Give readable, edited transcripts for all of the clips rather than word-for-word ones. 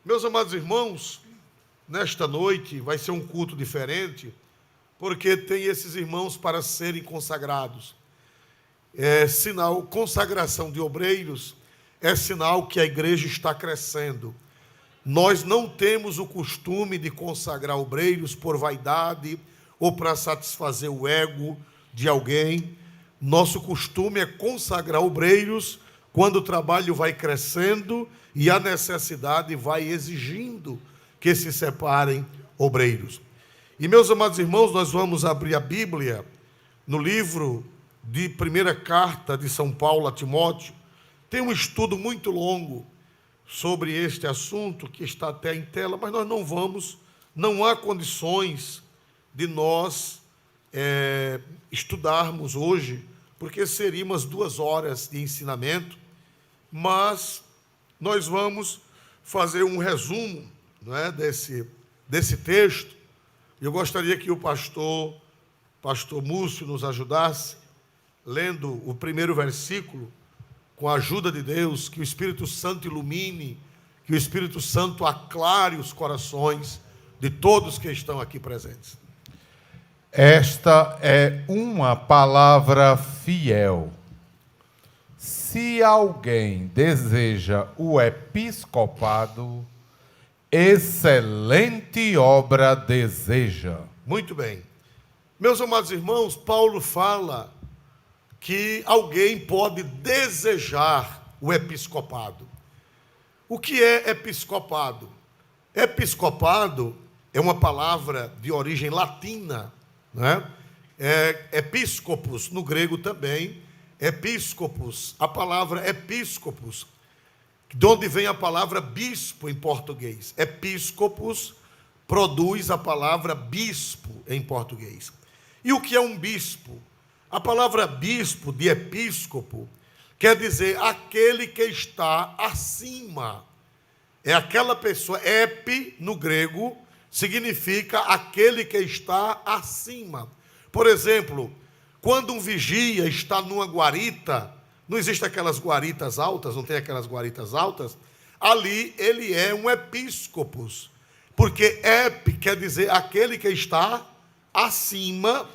Meus amados irmãos, nesta noite vai ser um culto diferente, porque tem esses irmãos para serem consagrados. É sinal, consagração de obreiros é sinal que a igreja está crescendo. Nós não temos o costume de consagrar obreiros por vaidade ou para satisfazer o ego de alguém. Nosso costume é consagrar obreiros quando o trabalho vai crescendo e a necessidade vai exigindo que se separem obreiros. E, meus amados irmãos, nós vamos abrir a Bíblia no livro de primeira carta de São Paulo a Timóteo. Tem um estudo muito longo sobre este assunto, que está até em tela, mas nós não há condições de nós estudarmos hoje, porque seriam umas 2 horas de ensinamento, mas nós vamos fazer um resumo, não é, desse texto. Eu gostaria que o pastor Múcio nos ajudasse, lendo o primeiro versículo, com a ajuda de Deus, que o Espírito Santo ilumine, que o Espírito Santo aclare os corações de todos que estão aqui presentes. Esta é uma palavra fiel. Se alguém deseja o episcopado, excelente obra deseja. Muito bem. Meus amados irmãos, Paulo fala que alguém pode desejar o episcopado. O que é episcopado? Episcopado é uma palavra de origem latina, né? Episcopos, no grego também, episcopos, a palavra episcopos, de onde vem a palavra bispo em português. Episcopos produz a palavra bispo em português. E o que é um bispo? A palavra bispo, de episcopo, quer dizer aquele que está acima. É aquela pessoa, epi, no grego, significa aquele que está acima. Por exemplo, quando um vigia está numa guarita, não existem aquelas guaritas altas, não tem aquelas guaritas altas, ali ele é um episcopos, porque ep quer dizer aquele que está acima,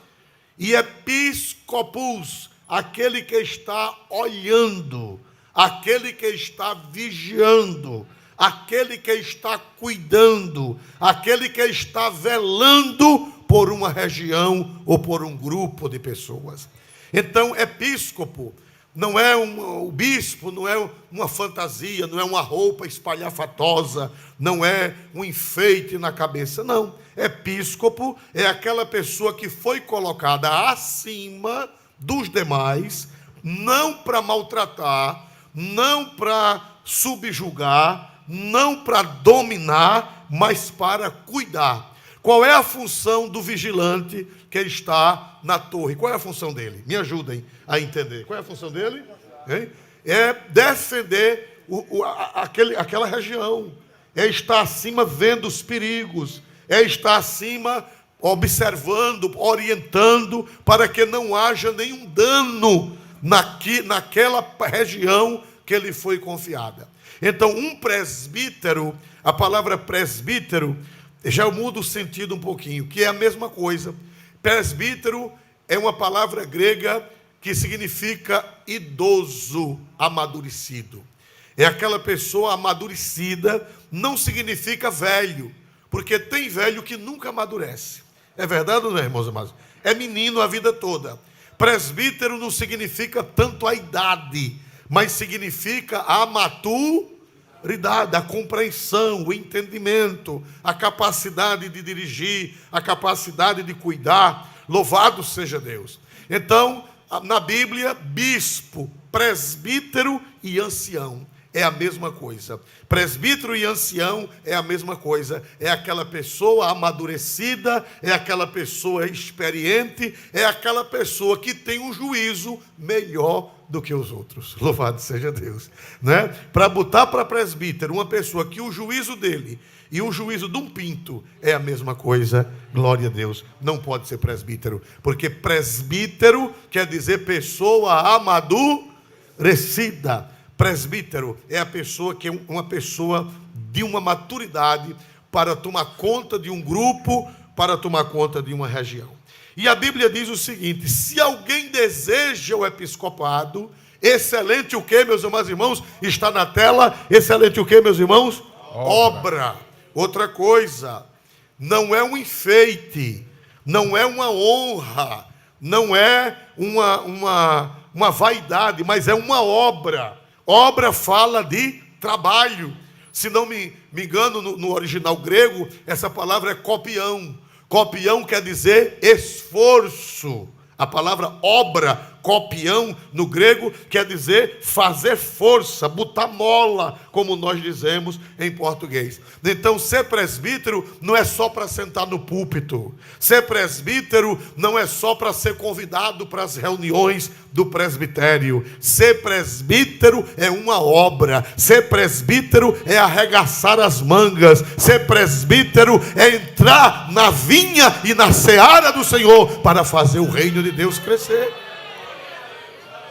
e episcopus, aquele que está olhando, aquele que está vigiando, aquele que está cuidando, aquele que está velando por uma região ou por um grupo de pessoas. Então, episcopo não é o bispo não é uma fantasia, não é uma roupa espalhafatosa, não é um enfeite na cabeça, não. Episcopo é aquela pessoa que foi colocada acima dos demais, não para maltratar, não para subjugar, não para dominar, mas para cuidar. Qual é a função do vigilante que está na torre? Qual é a função dele? Me ajudem a entender. Qual é a função dele? É defender aquela região. É estar acima vendo os perigos. É estar acima observando, orientando, para que não haja nenhum dano naquela região que lhe foi confiada. Então, um presbítero, a palavra presbítero, já muda o sentido um pouquinho, que é a mesma coisa. Presbítero é uma palavra grega que significa idoso, amadurecido. É aquela pessoa amadurecida, não significa velho, porque tem velho que nunca amadurece. É verdade ou não é, irmãos amados? É menino a vida toda. Presbítero não significa tanto a idade, mas significa a maturidade, a compreensão, o entendimento, a capacidade de dirigir, a capacidade de cuidar. Louvado seja Deus. Então, na Bíblia, bispo, presbítero e ancião é a mesma coisa. Presbítero e ancião é a mesma coisa. É aquela pessoa amadurecida, é aquela pessoa experiente, é aquela pessoa que tem um juízo melhor do que os outros. Louvado seja Deus, né? Para botar para presbítero uma pessoa que o juízo dele e o juízo de um pinto é a mesma coisa, glória a Deus, não pode ser presbítero, porque presbítero quer dizer pessoa amadurecida. Presbítero é a pessoa que é uma pessoa de uma maturidade para tomar conta de um grupo, para tomar conta de uma região. E a Bíblia diz o seguinte: se alguém deseja o episcopado, excelente o que, meus amados irmãos? Está na tela, excelente o que, meus irmãos? Obra. Outra coisa, não é um enfeite, não é uma honra, não é uma vaidade, mas é uma obra. Obra fala de trabalho. Se não me engano, no original grego, essa palavra é copião. Copião quer dizer esforço. A palavra obra, copião, no grego, quer dizer fazer força, botar mola, como nós dizemos em português. Então, ser presbítero não é só para sentar no púlpito. Ser presbítero não é só para ser convidado para as reuniões do presbitério. Ser presbítero é uma obra. Ser presbítero é arregaçar as mangas. Ser presbítero é entrar na vinha e na seara do Senhor para fazer o reino de Deus crescer.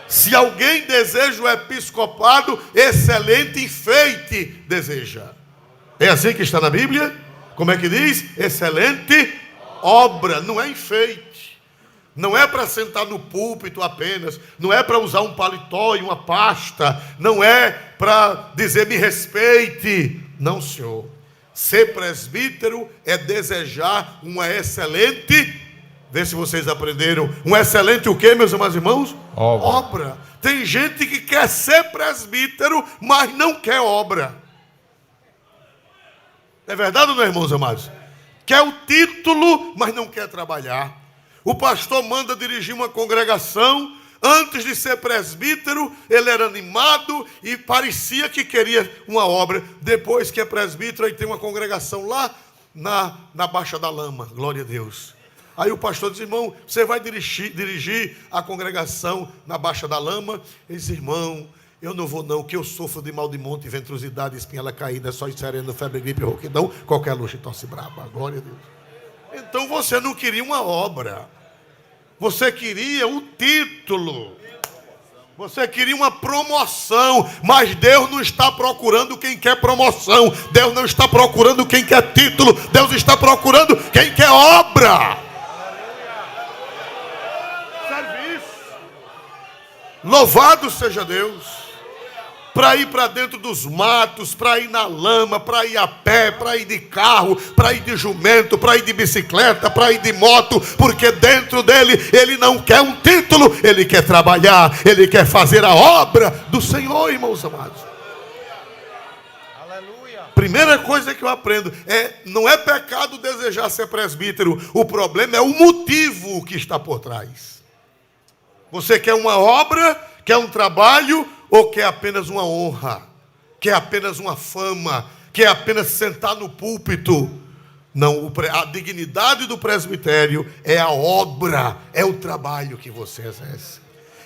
Se alguém deseja o episcopado, excelente enfeite deseja. É assim que está na Bíblia? Como é que diz? Excelente obra, não é enfeite. Não é para sentar no púlpito apenas, não é para usar um paletó e uma pasta, não é para dizer me respeite. Não, senhor. Ser presbítero é desejar uma excelente, vê se vocês aprenderam, um excelente o quê, meus amados irmãos? Obra. Tem gente que quer ser presbítero, mas não quer obra. É verdade ou não, irmãos amados? Quer o título, mas não quer trabalhar. O pastor manda dirigir uma congregação. Antes de ser presbítero, ele era animado e parecia que queria uma obra. Depois que é presbítero, aí tem uma congregação lá na Baixa da Lama. Glória a Deus. Aí o pastor diz: irmão, você vai dirigir a congregação na Baixa da Lama? Ele diz: irmão, eu não vou não, que eu sofro de mal de monte, ventrosidade, espinhela caída, só sereno, febre, gripe, rouquidão, qualquer luxo e tosse braba. Glória a Deus. Então você não queria uma obra. Você queria um título. Você queria uma promoção. Mas Deus não está procurando quem quer promoção. Deus não está procurando quem quer título. Deus está procurando quem quer obra. Serviço. Louvado seja Deus. Para ir para dentro dos matos, para ir na lama, para ir a pé, para ir de carro, para ir de jumento, para ir de bicicleta, para ir de moto, porque dentro dele ele não quer um título, ele quer trabalhar, ele quer fazer a obra do Senhor, irmãos amados. Aleluia. Primeira coisa que eu aprendo não é pecado desejar ser presbítero, o problema é o motivo que está por trás. Você quer uma obra, quer um trabalho, ou quer apenas uma honra, quer apenas uma fama, quer apenas sentar no púlpito? Não, a dignidade do presbitério é a obra, é o trabalho que você exerce.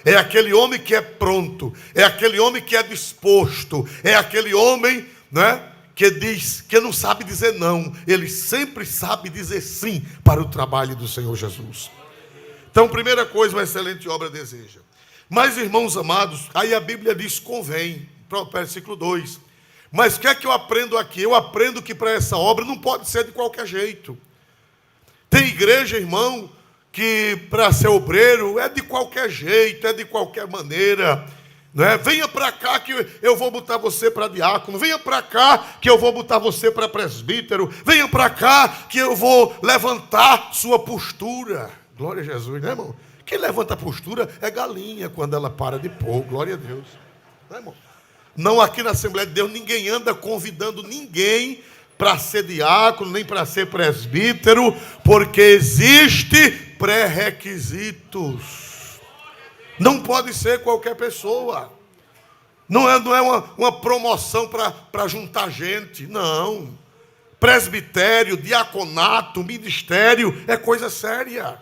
É aquele homem que é pronto, é aquele homem que é disposto, é aquele homem, né, que diz, que não sabe dizer não, ele sempre sabe dizer sim para o trabalho do Senhor Jesus. Então, primeira coisa, uma excelente obra deseja. Mas, irmãos amados, aí a Bíblia diz convém, versículo 2. Mas o que é que eu aprendo aqui? Eu aprendo que para essa obra não pode ser de qualquer jeito. Tem igreja, irmão, que para ser obreiro é de qualquer jeito, é de qualquer maneira. Não é? Venha para cá que eu vou botar você para diácono. Venha para cá que eu vou botar você para presbítero. Venha para cá que eu vou levantar sua postura. Glória a Jesus, né, irmão? Quem levanta a postura é galinha quando ela para de pôr. Glória a Deus. Não, irmão? Não, aqui na Assembleia de Deus ninguém anda convidando ninguém para ser diácono, nem para ser presbítero, porque existe pré-requisitos. Não pode ser qualquer pessoa. Não é uma promoção para juntar gente. Não. Presbitério, diaconato, ministério é coisa séria.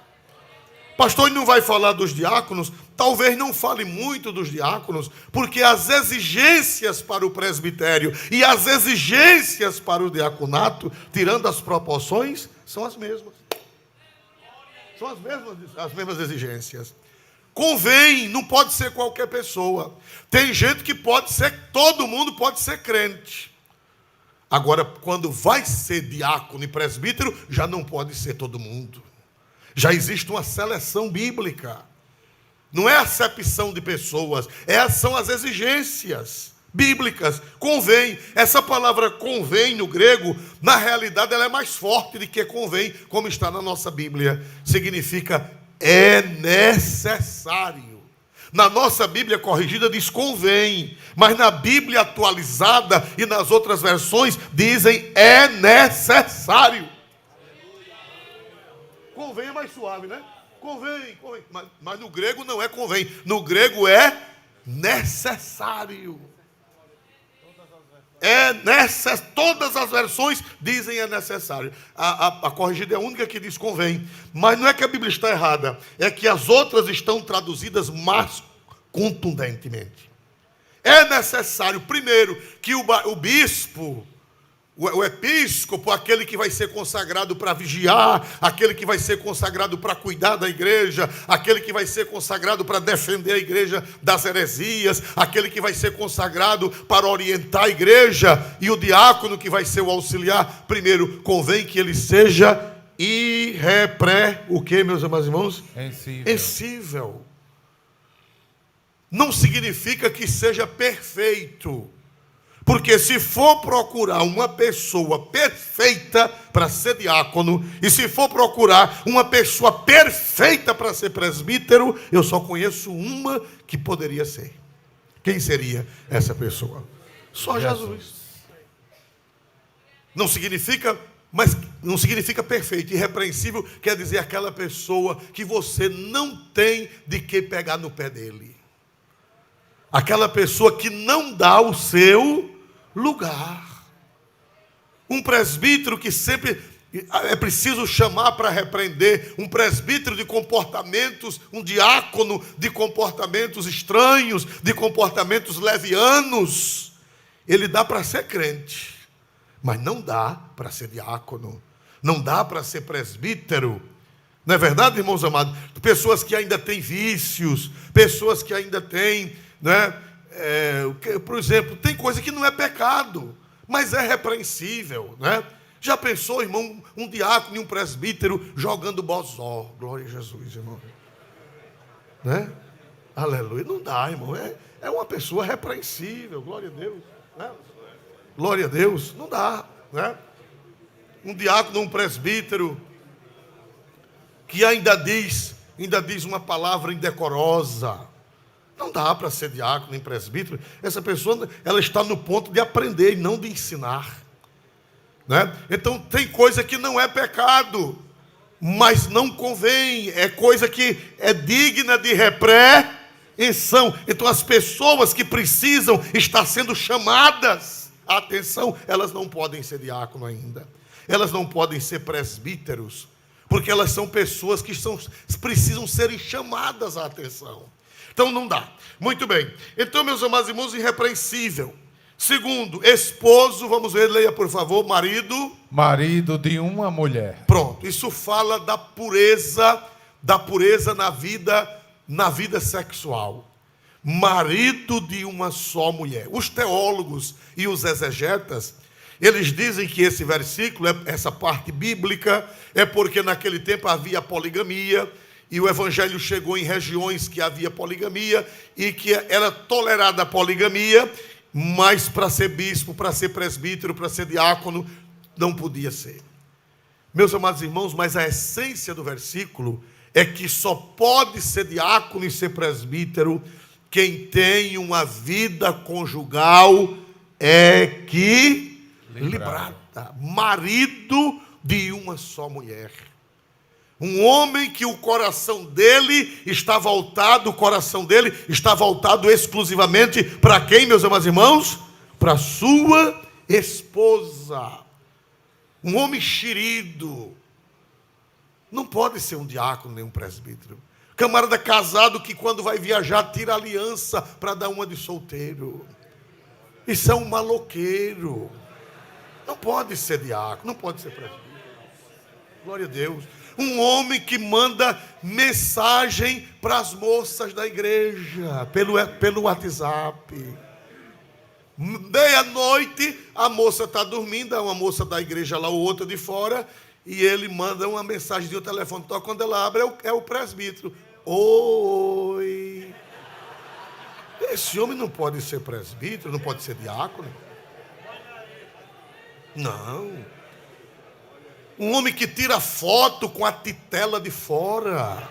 Pastor, ele não vai falar dos diáconos? Talvez não fale muito dos diáconos, porque as exigências para o presbitério e as exigências para o diaconato, tirando as proporções, são as mesmas. São as mesmas exigências. Convém, não pode ser qualquer pessoa. Tem gente que pode ser, todo mundo pode ser crente. Agora, quando vai ser diácono e presbítero, já não pode ser todo mundo. Já existe uma seleção bíblica. Não é acepção de pessoas, são as exigências bíblicas. Convém. Essa palavra convém no grego, na realidade, ela é mais forte do que convém, como está na nossa Bíblia. Significa é necessário. Na nossa Bíblia corrigida diz convém, mas na Bíblia atualizada e nas outras versões dizem é necessário. Convém é mais suave, né? Convém. Mas no grego não é convém. No grego é necessário. Todas as versões dizem é necessário. A corrigida é a única que diz convém. Mas não é que a Bíblia está errada. É que as outras estão traduzidas mais contundentemente. É necessário, primeiro, que o bispo, o episcopo, aquele que vai ser consagrado para vigiar, aquele que vai ser consagrado para cuidar da igreja, aquele que vai ser consagrado para defender a igreja das heresias, aquele que vai ser consagrado para orientar a igreja, e o diácono que vai ser o auxiliar, primeiro, convém que ele seja o que, meus amados irmãos? Ensível. Não significa que seja perfeito. Porque se for procurar uma pessoa perfeita para ser diácono, e se for procurar uma pessoa perfeita para ser presbítero, eu só conheço uma que poderia ser. Quem seria essa pessoa? Só Jesus. Não significa perfeito. Irrepreensível quer dizer aquela pessoa que você não tem de que pegar no pé dele. Aquela pessoa que não dá o seu lugar. Um presbítero que sempre é preciso chamar para repreender, um presbítero de comportamentos, um diácono de comportamentos estranhos, de comportamentos levianos. Ele dá para ser crente, mas não dá para ser diácono, não dá para ser presbítero. Não é verdade, irmãos amados? Pessoas que ainda têm vícios, pessoas que ainda têm, né? Por exemplo, tem coisa que não é pecado, mas é repreensível, né? Já pensou, irmão, um diácono e um presbítero jogando bozó? Glória a Jesus, irmão, né? Aleluia. Não dá, irmão. É uma pessoa repreensível. Glória a Deus, né? Glória a Deus. Não dá, né? Um diácono, um presbítero que ainda diz uma palavra indecorosa. Não dá para ser diácono nem presbítero. Essa pessoa, ela está no ponto de aprender e não de ensinar, né? Então tem coisa que não é pecado, mas não convém. É coisa que é digna de repreensão. Então as pessoas que precisam estar sendo chamadas a atenção, elas não podem ser diácono ainda. Elas não podem ser presbíteros, porque elas são pessoas que precisam serem chamadas à atenção. Então não dá. Muito bem. Então, meus amados irmãos, irrepreensível. Segundo, esposo, vamos ver, leia por favor, marido. Marido de uma mulher. Pronto, isso fala da pureza na vida sexual. Marido de uma só mulher. Os teólogos e os exegetas, eles dizem que esse versículo, essa parte bíblica, é porque naquele tempo havia poligamia, e o evangelho chegou em regiões que havia poligamia, e que era tolerada a poligamia, mas para ser bispo, para ser presbítero, para ser diácono, não podia ser. Meus amados irmãos, mas a essência do versículo é que só pode ser diácono e ser presbítero quem tem uma vida conjugal equilibrada. Marido de uma só mulher. Um homem que o coração dele está voltado exclusivamente para quem, meus amados irmãos? Para sua esposa. Um homem xerido. Não pode ser um diácono nem um presbítero. Camarada casado que quando vai viajar tira aliança para dar uma de solteiro. Isso é um maloqueiro. Não pode ser diácono, não pode ser presbítero. Glória a Deus. Um homem que manda mensagem para as moças da igreja, pelo WhatsApp. Meia-noite, a moça está dormindo, é uma moça da igreja lá, ou outra de fora, e ele manda uma mensagem de telefone, toca, quando ela abre, é o presbítero. Oi. Esse homem não pode ser presbítero, não pode ser diácono. Não. Um homem que tira foto com a titela de fora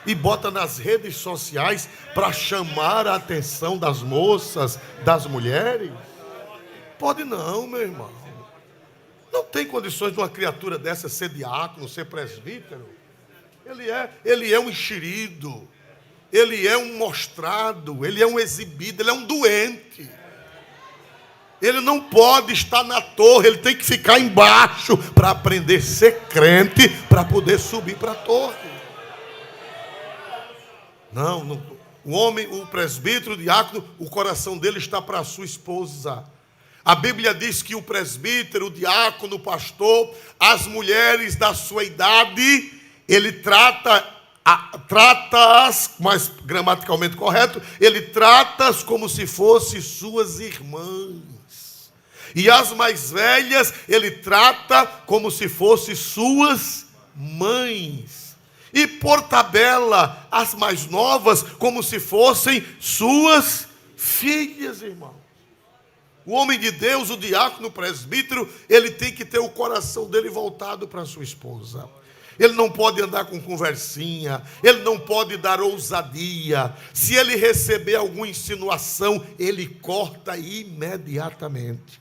e bota nas redes sociais para chamar a atenção das moças, das mulheres. Pode não, meu irmão. Não tem condições de uma criatura dessa ser diácono, ser presbítero. Ele é um enxerido, ele é um mostrado, ele é um exibido, ele é um doente. Ele não pode estar na torre, ele tem que ficar embaixo para aprender a ser crente, para poder subir para a torre. Não, o homem, o presbítero, o diácono, o coração dele está para a sua esposa. A Bíblia diz que o presbítero, o diácono, o pastor, as mulheres da sua idade, ele trata-as, mais gramaticalmente correto, ele trata-as como se fossem suas irmãs. E as mais velhas, ele trata como se fossem suas mães. E por tabela, as mais novas, como se fossem suas filhas, irmão. O homem de Deus, o diácono, o presbítero, ele tem que ter o coração dele voltado para a sua esposa. Ele não pode andar com conversinha, ele não pode dar ousadia. Se ele receber alguma insinuação, ele corta imediatamente.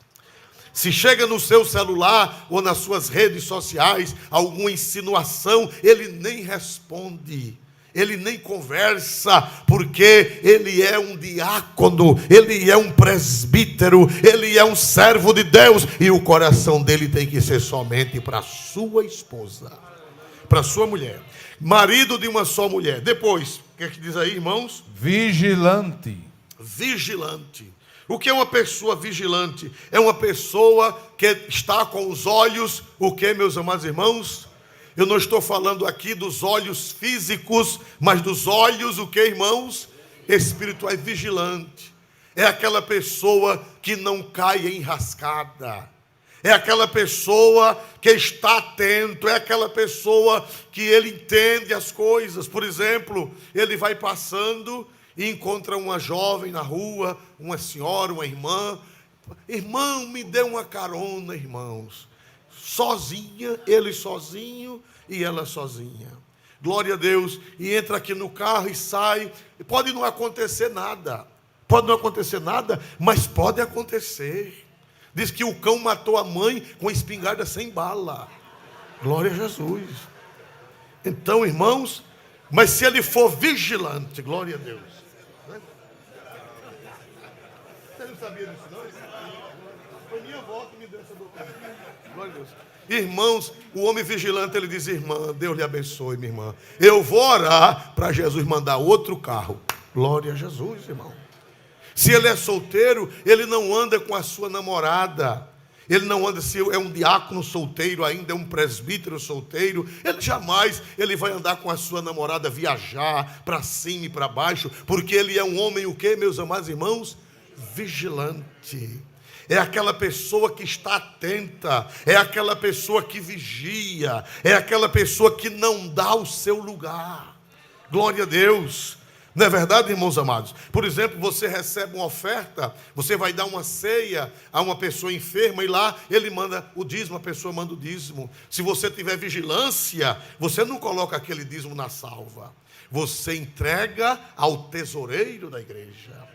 Se chega no seu celular ou nas suas redes sociais alguma insinuação, ele nem responde, ele nem conversa, porque ele é um diácono, ele é um presbítero, ele é um servo de Deus, e o coração dele tem que ser somente para a sua esposa, para a sua mulher, marido de uma só mulher. Depois, o que é que diz aí, irmãos? Vigilante. Vigilante. O que é uma pessoa vigilante? É uma pessoa que está com os olhos, o que, meus amados irmãos? Eu não estou falando aqui dos olhos físicos, mas dos olhos, o que, irmãos? Espirituais. Vigilante. É aquela pessoa que não cai em enrascada. É aquela pessoa que está atento, é aquela pessoa que ele entende as coisas. Por exemplo, ele vai passando e encontra uma jovem na rua, uma senhora, uma irmã. Irmão, me dê uma carona, irmãos. Sozinha, ele sozinho e ela sozinha. Glória a Deus. E entra aqui no carro e sai. Pode não acontecer nada. Pode não acontecer nada, mas pode acontecer. Diz que o cão matou a mãe com espingarda sem bala. Glória a Jesus. Então, irmãos, mas se ele for vigilante, glória a Deus. Você não sabia disso, não? Foi minha avó que me deu essa doutrina. Glória a Deus. Irmãos, o homem vigilante, ele diz: irmã, Deus lhe abençoe, minha irmã. Eu vou orar para Jesus mandar outro carro. Glória a Jesus, irmão. Se ele é solteiro, ele não anda com a sua namorada. Ele não anda, se é um diácono solteiro ainda, é um presbítero solteiro, ele vai andar com a sua namorada, viajar para cima e para baixo, porque ele é um homem, o quê, meus amados irmãos? Vigilante. É aquela pessoa que está atenta, é aquela pessoa que vigia, é aquela pessoa que não dá o seu lugar. Glória a Deus. Não é verdade, irmãos amados? Por exemplo, você recebe uma oferta, você vai dar uma ceia a uma pessoa enferma e lá ele manda o dízimo, a pessoa manda o dízimo. Se você tiver vigilância, você não coloca aquele dízimo na salva. Você entrega ao tesoureiro da igreja.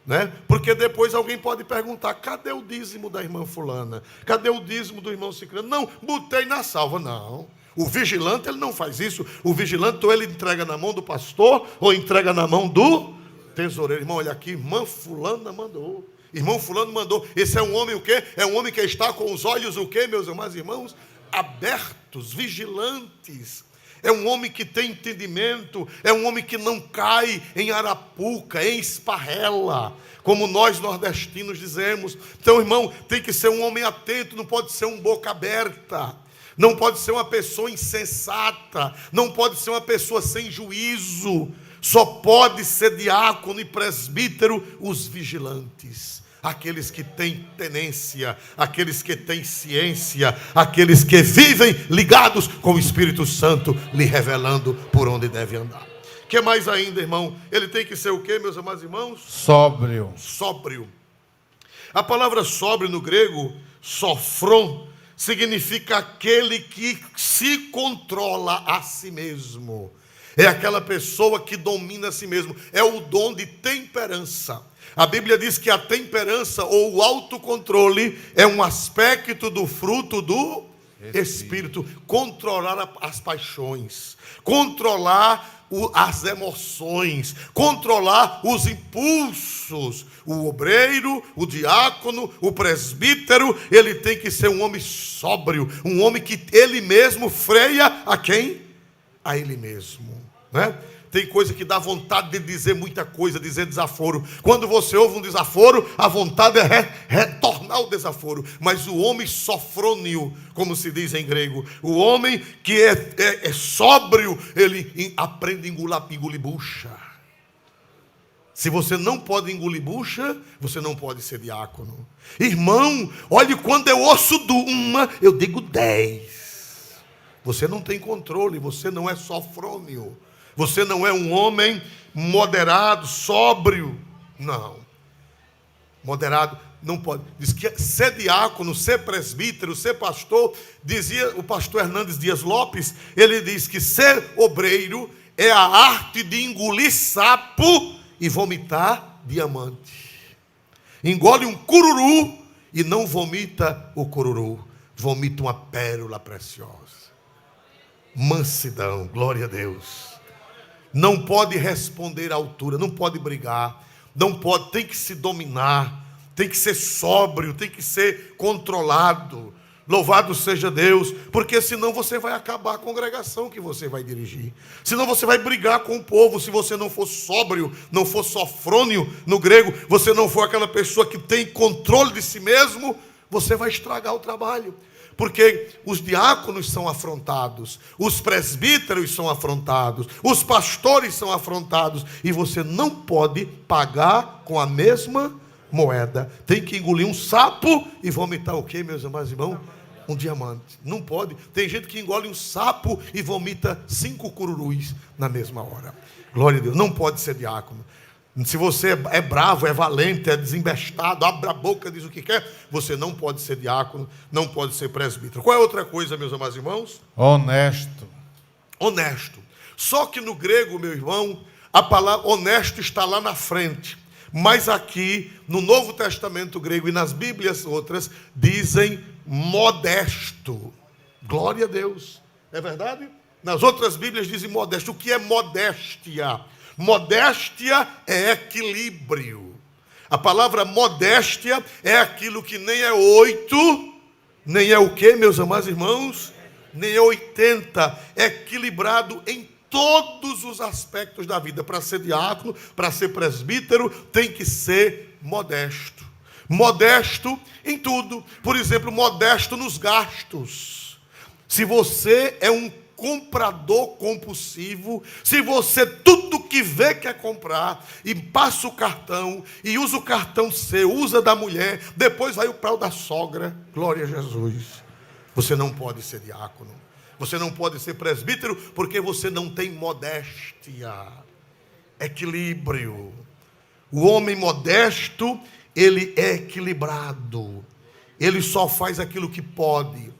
Né? Porque depois alguém pode perguntar: cadê o dízimo da irmã fulana? Cadê o dízimo do irmão ciclano? Não, botei na salva. Não. O vigilante, ele não faz isso. O vigilante, ou ele entrega na mão do pastor, ou entrega na mão do tesoureiro. Irmão, olha aqui, irmã fulana mandou. Irmão fulano mandou. Esse é um homem o quê? É um homem que está com os olhos o quê, meus amados irmãos? Abertos, vigilantes. É um homem que tem entendimento. É um homem que não cai em arapuca, em esparrela, como nós nordestinos dizemos. Então, irmão, tem que ser um homem atento, não pode ser um boca aberta. Não pode ser uma pessoa insensata, não pode ser uma pessoa sem juízo. Só pode ser diácono e presbítero os vigilantes. aqueles que têm tenência, aqueles que têm ciência, aqueles que vivem ligados com o Espírito Santo, lhe revelando por onde deve andar. O que mais ainda, irmão? Ele tem que ser o quê, meus amados irmãos? Sóbrio. Sóbrio. A palavra sóbrio no grego, sofron, significa aquele que se controla a si mesmo. É aquela pessoa que domina a si mesmo. É o dom de temperança. A Bíblia diz que a temperança ou o autocontrole é um aspecto do fruto do Espírito. Controlar as paixões, controlar as emoções, controlar os impulsos. O obreiro, o diácono, o presbítero, ele tem que ser um homem sóbrio, um homem que ele mesmo freia a quem? A ele mesmo, né? Tem coisa que dá vontade de dizer muita coisa, dizer desaforo. Quando você ouve um desaforo, a vontade é retornar o desaforo. Mas o homem sofrônio, como se diz em grego, o homem que é sóbrio, ele aprende a engolir bucha. Se você não pode engolir bucha, você não pode ser diácono. Irmão, olhe, quando eu ouço uma, eu digo 10. Você não tem controle, você não é sofrônio. Você não é um homem moderado, sóbrio. Não. Moderado não pode. Diz que ser diácono, ser presbítero, ser pastor, dizia o pastor Hernandes Dias Lopes, ele diz que ser obreiro é a arte de engolir sapo e vomitar diamante. Engole um cururu e não vomita o cururu, vomita uma pérola preciosa. Mansidão, glória a Deus. Não pode responder à altura, não pode brigar, não pode, tem que se dominar, tem que ser sóbrio, tem que ser controlado. Louvado seja Deus, porque senão você vai acabar a congregação que você vai dirigir. Senão você vai brigar com o povo, se você não for sóbrio, não for sofrônio no grego, você não for aquela pessoa que tem controle de si mesmo, você vai estragar o trabalho. Porque os diáconos são afrontados, os presbíteros são afrontados, os pastores são afrontados, e você não pode pagar com a mesma moeda. Tem que engolir um sapo e vomitar o quê, meus amados irmãos? Um diamante. Não pode. Tem gente que engole um sapo e vomita 5 cururus na mesma hora. Glória a Deus. Não pode ser diácono. Se você é bravo, é valente, é desembestado, abre a boca, diz o que quer, você não pode ser diácono, não pode ser presbítero. Qual é outra coisa, meus amados irmãos? Honesto. Honesto. Só que no grego, meu irmão, a palavra honesto está lá na frente. Mas aqui, no Novo Testamento grego e nas Bíblias outras, dizem modesto. Glória a Deus. É verdade? Nas outras Bíblias dizem modesto. O que é modéstia? Modéstia é equilíbrio. A palavra modéstia é aquilo que nem é 8, nem é o que, meus amados irmãos? Nem é 80. É equilibrado em todos os aspectos da vida. Para ser diácono, para ser presbítero, tem que ser modesto. Modesto em tudo. Por exemplo, modesto nos gastos. Se você é um comprador compulsivo, se você tudo que vê quer comprar e passa o cartão e usa o cartão seu, usa da mulher, depois vai para o da sogra, glória a Jesus, você não pode ser diácono, você não pode ser presbítero, porque você não tem modéstia, equilíbrio. O homem modesto, ele é equilibrado, ele só faz aquilo que pode.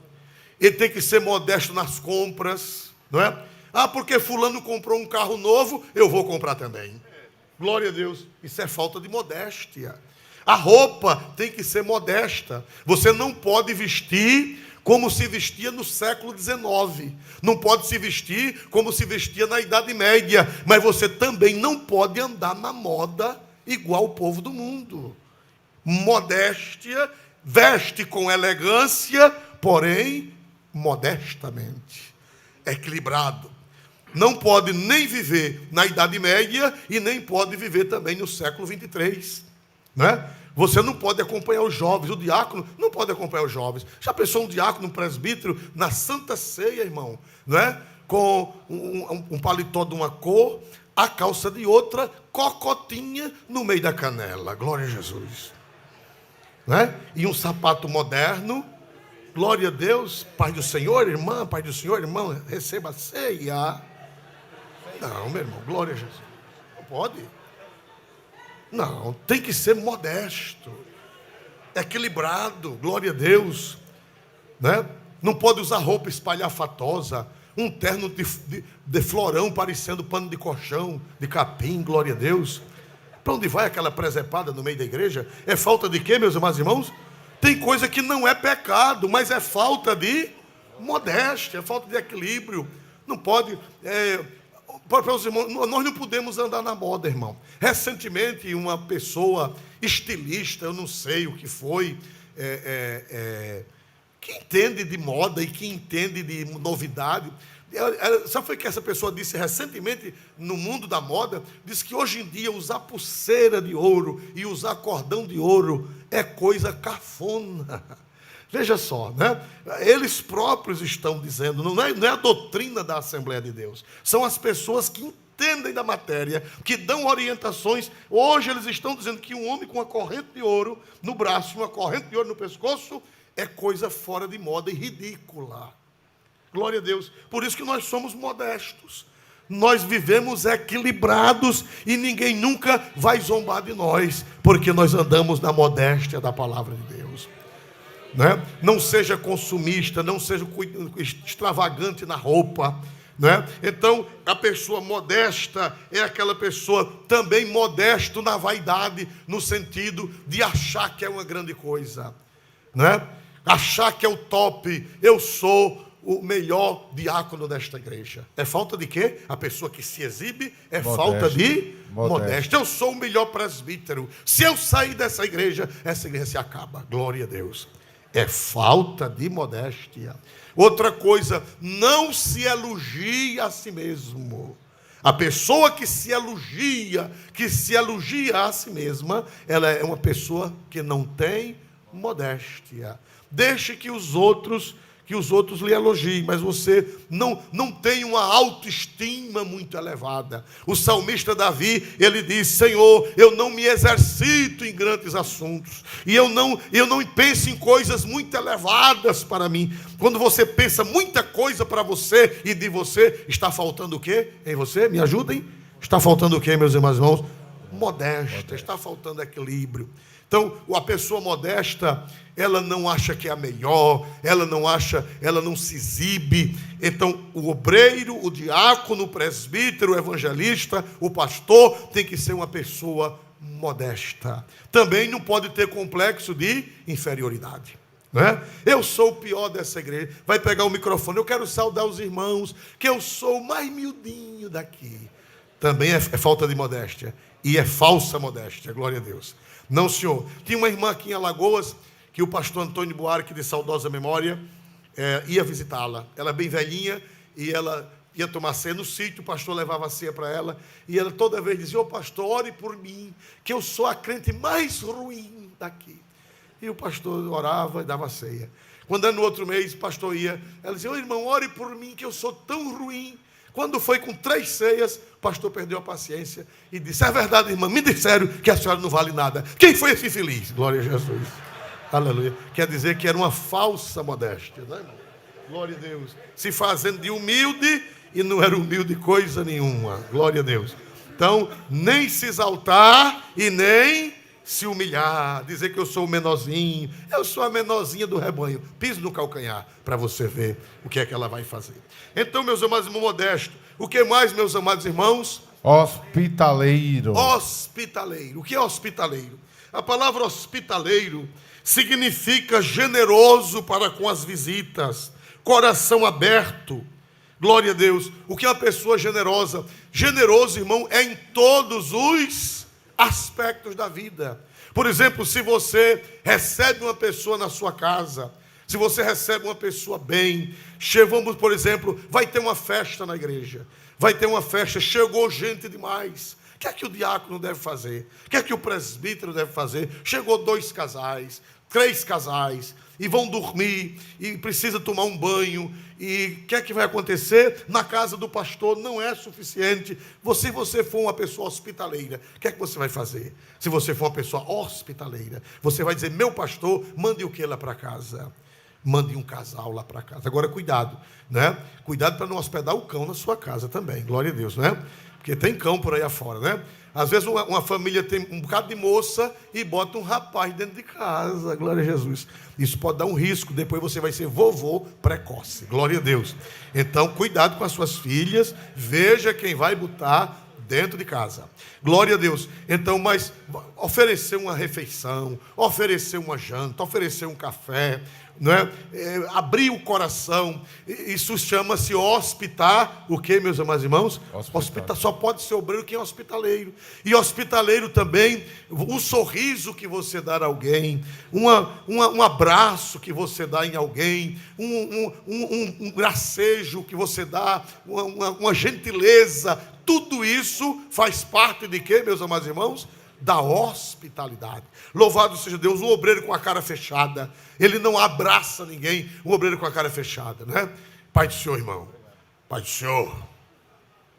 Ele tem que ser modesto nas compras, não é? Ah, porque fulano comprou um carro novo, eu vou comprar também. Glória a Deus. Isso é falta de modéstia. A roupa tem que ser modesta. Você não pode vestir como se vestia no século XIX. Não pode se vestir como se vestia na Idade Média. Mas você também não pode andar na moda igual o povo do mundo. Modéstia, veste com elegância, porém modestamente, equilibrado. Não pode nem viver na Idade Média e nem pode viver também no século 23, né? Você não pode acompanhar os jovens, o diácono não pode acompanhar os jovens. Já pensou um diácono, um presbítero na Santa Ceia, irmão, não é? Com um paletó de uma cor, a calça de outra, cocotinha no meio da canela. Glória a Jesus. né? E um sapato moderno. Glória a Deus. Paz do Senhor, irmã, paz do Senhor, irmão, receba a ceia. Não, meu irmão, glória a Jesus. Não pode. Não, tem que ser modesto, equilibrado, glória a Deus, né? Não pode usar roupa espalhafatosa, um terno de florão parecendo pano de colchão, de capim, glória a Deus. Para onde vai aquela presepada no meio da igreja? É falta de quê, meus amados irmãos? Tem coisa que não é pecado, mas é falta de modéstia, é falta de equilíbrio. Não pode... Para os irmãos, nós não podemos andar na moda, irmão. Recentemente, uma pessoa estilista, eu não sei o que foi, que entende de moda e que entende de novidade. Sabe foi que essa pessoa disse recentemente no mundo da moda? Disse que hoje em dia usar pulseira de ouro e usar cordão de ouro é coisa cafona. Veja só, né? Eles próprios estão dizendo, não é a doutrina da Assembleia de Deus, são as pessoas que entendem da matéria, que dão orientações. Hoje eles estão dizendo que um homem com uma corrente de ouro no braço, uma corrente de ouro no pescoço, é coisa fora de moda e ridícula. Glória a Deus. Por isso que nós somos modestos. Nós vivemos equilibrados e ninguém nunca vai zombar de nós, porque nós andamos na modéstia da palavra de Deus. Né? Não seja consumista, não seja extravagante na roupa, né? Então, a pessoa modesta é aquela pessoa também modesto na vaidade, no sentido de achar que é uma grande coisa, né? Achar que é o top, eu sou o melhor diácono desta igreja. É falta de quê? A pessoa que se exibe é modesto. Falta de modéstia. Eu sou o melhor presbítero. Se eu sair dessa igreja, essa igreja se acaba. Glória a Deus. É falta de modéstia. Outra coisa, não se elogie a si mesmo. A pessoa que se elogia a si mesma, ela é uma pessoa que não tem modéstia. Deixe que os outros lhe elogiem, mas você não tem uma autoestima muito elevada. O salmista Davi, ele diz: Senhor, eu não me exercito em grandes assuntos, e eu não penso em coisas muito elevadas para mim. Quando você pensa muita coisa para você e de você, está faltando o quê em você? Me ajudem? Está faltando o quê, meus irmãos? Modéstia, está faltando equilíbrio. Então, a pessoa modesta, ela não acha que é a melhor, ela não se exibe. Então, o obreiro, o diácono, o presbítero, o evangelista, o pastor, tem que ser uma pessoa modesta. Também não pode ter complexo de inferioridade, né? Eu sou o pior dessa igreja. Vai pegar o microfone, eu quero saudar os irmãos, que eu sou o mais miudinho daqui. Também é falta de modéstia. E é falsa modéstia, glória a Deus. Não, senhor. Tinha uma irmã aqui em Alagoas, que o pastor Antônio Buarque, de saudosa memória, ia visitá-la. Ela é bem velhinha, e ela ia tomar ceia no sítio, o pastor levava a ceia para ela, e ela toda vez dizia: ô pastor, ore por mim, que eu sou a crente mais ruim daqui. E o pastor orava e dava ceia. Quando era no outro mês, o pastor ia, ela dizia: ô irmão, ore por mim, que eu sou tão ruim. Quando foi com 3 ceias, o pastor perdeu a paciência e disse: é verdade, irmã, me disseram que a senhora não vale nada. Quem foi esse infeliz? Glória a Jesus. Aleluia. Quer dizer que era uma falsa modéstia, né, irmão? Glória a Deus. Se fazendo de humilde e não era humilde coisa nenhuma. Glória a Deus. Então, nem se exaltar e nem se humilhar. Dizer que eu sou o menorzinho. Eu sou a menorzinha do rebanho. Pise no calcanhar para você ver o que é que ela vai fazer. Então, meus amados irmãos modestos, o que mais, meus amados irmãos? Hospitaleiro. Hospitaleiro. O que é hospitaleiro? A palavra hospitaleiro significa generoso para com as visitas, coração aberto. Glória a Deus. O que é uma pessoa generosa? Generoso, irmão, é em todos os aspectos da vida. Por exemplo, se você recebe uma pessoa na sua casa, se você recebe uma pessoa bem, vamos, por exemplo, vai ter uma festa na igreja, vai ter uma festa, chegou gente demais. O que é que o diácono deve fazer? O que é que o presbítero deve fazer? Chegou 2 casais, 3 casais, e vão dormir, e precisa tomar um banho, e o que é que vai acontecer? Na casa do pastor não é suficiente. Se você for uma pessoa hospitaleira, o que é que você vai fazer? Se você for uma pessoa hospitaleira, você vai dizer, meu pastor, mande o que lá para casa? Mande um casal lá para casa. Agora, cuidado, né? Cuidado para não hospedar o cão na sua casa também, glória a Deus, né? Porque tem cão por aí afora, né? Às vezes uma família tem um bocado de moça e bota um rapaz dentro de casa, glória a Jesus. Isso pode dar um risco, depois você vai ser vovô precoce, glória a Deus. Então, cuidado com as suas filhas, veja quem vai botar dentro de casa, glória a Deus. Então, mas oferecer uma refeição, oferecer uma janta, oferecer um café, não é? Abrir o coração, isso chama-se hospitar. O que, meus amados irmãos? Hospitar. Só pode ser obreiro quem é hospitaleiro. E hospitaleiro também, um sorriso que você dá a alguém, um abraço que você dá em alguém, um gracejo que você dá, uma gentileza, tudo isso faz parte de quê, meus amados irmãos? Da hospitalidade. Louvado seja Deus. Um obreiro com a cara fechada, ele não abraça ninguém. Um obreiro com a cara fechada, né? Pai do Senhor, irmão. Pai do Senhor,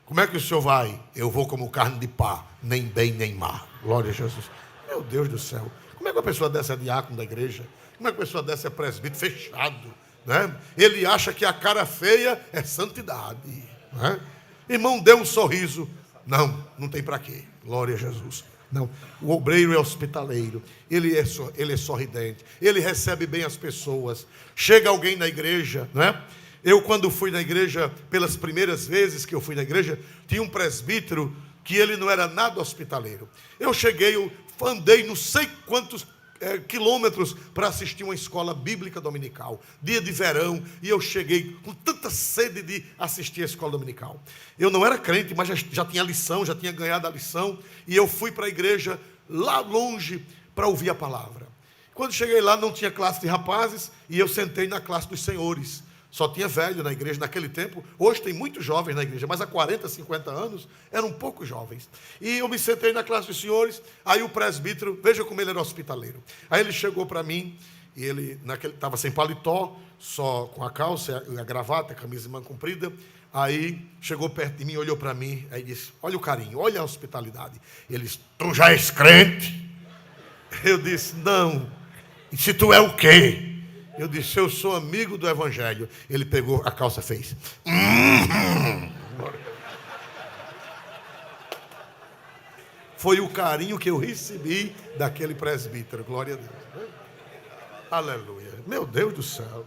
como é que o senhor vai? Eu vou como carne de pá, nem bem nem má. Glória a Jesus. Meu Deus do céu, como é que uma pessoa dessa é diácono da igreja? Como é que uma pessoa dessa é presbítero fechado, né? Ele acha que a cara feia é santidade, né? Irmão, dê um sorriso. Não tem para quê. Glória a Jesus. Não, o obreiro é hospitaleiro, ele é sorridente, ele recebe bem as pessoas. Chega alguém na igreja, não é? Eu, quando fui na igreja, pelas primeiras vezes que eu fui na igreja, tinha um presbítero que ele não era nada hospitaleiro. Eu cheguei, eu andei não sei quantos quilômetros para assistir uma escola bíblica dominical, dia de verão, e eu cheguei com tanta sede de assistir a escola dominical. Eu não era crente, mas já tinha lição, já tinha ganhado a lição, e eu fui para a igreja lá longe para ouvir a palavra. Quando cheguei lá, não tinha classe de rapazes, e eu sentei na classe dos senhores. Só tinha velho na igreja naquele tempo. Hoje tem muitos jovens na igreja, mas há 40, 50 anos eram poucos jovens. E eu me sentei na classe dos senhores. Aí o presbítero, veja como ele era hospitaleiro. Aí ele chegou para mim, e ele estava sem paletó, só com a calça, a gravata, a camisa de manga comprida. Aí chegou perto de mim, olhou para mim, aí disse, olha o carinho, olha a hospitalidade. Ele disse, tu já és crente? Eu disse, não. E se tu é o quê? Eu disse, eu sou amigo do evangelho. Ele pegou a calça e fez. Foi o carinho que eu recebi daquele presbítero. Glória a Deus. Aleluia. Meu Deus do céu.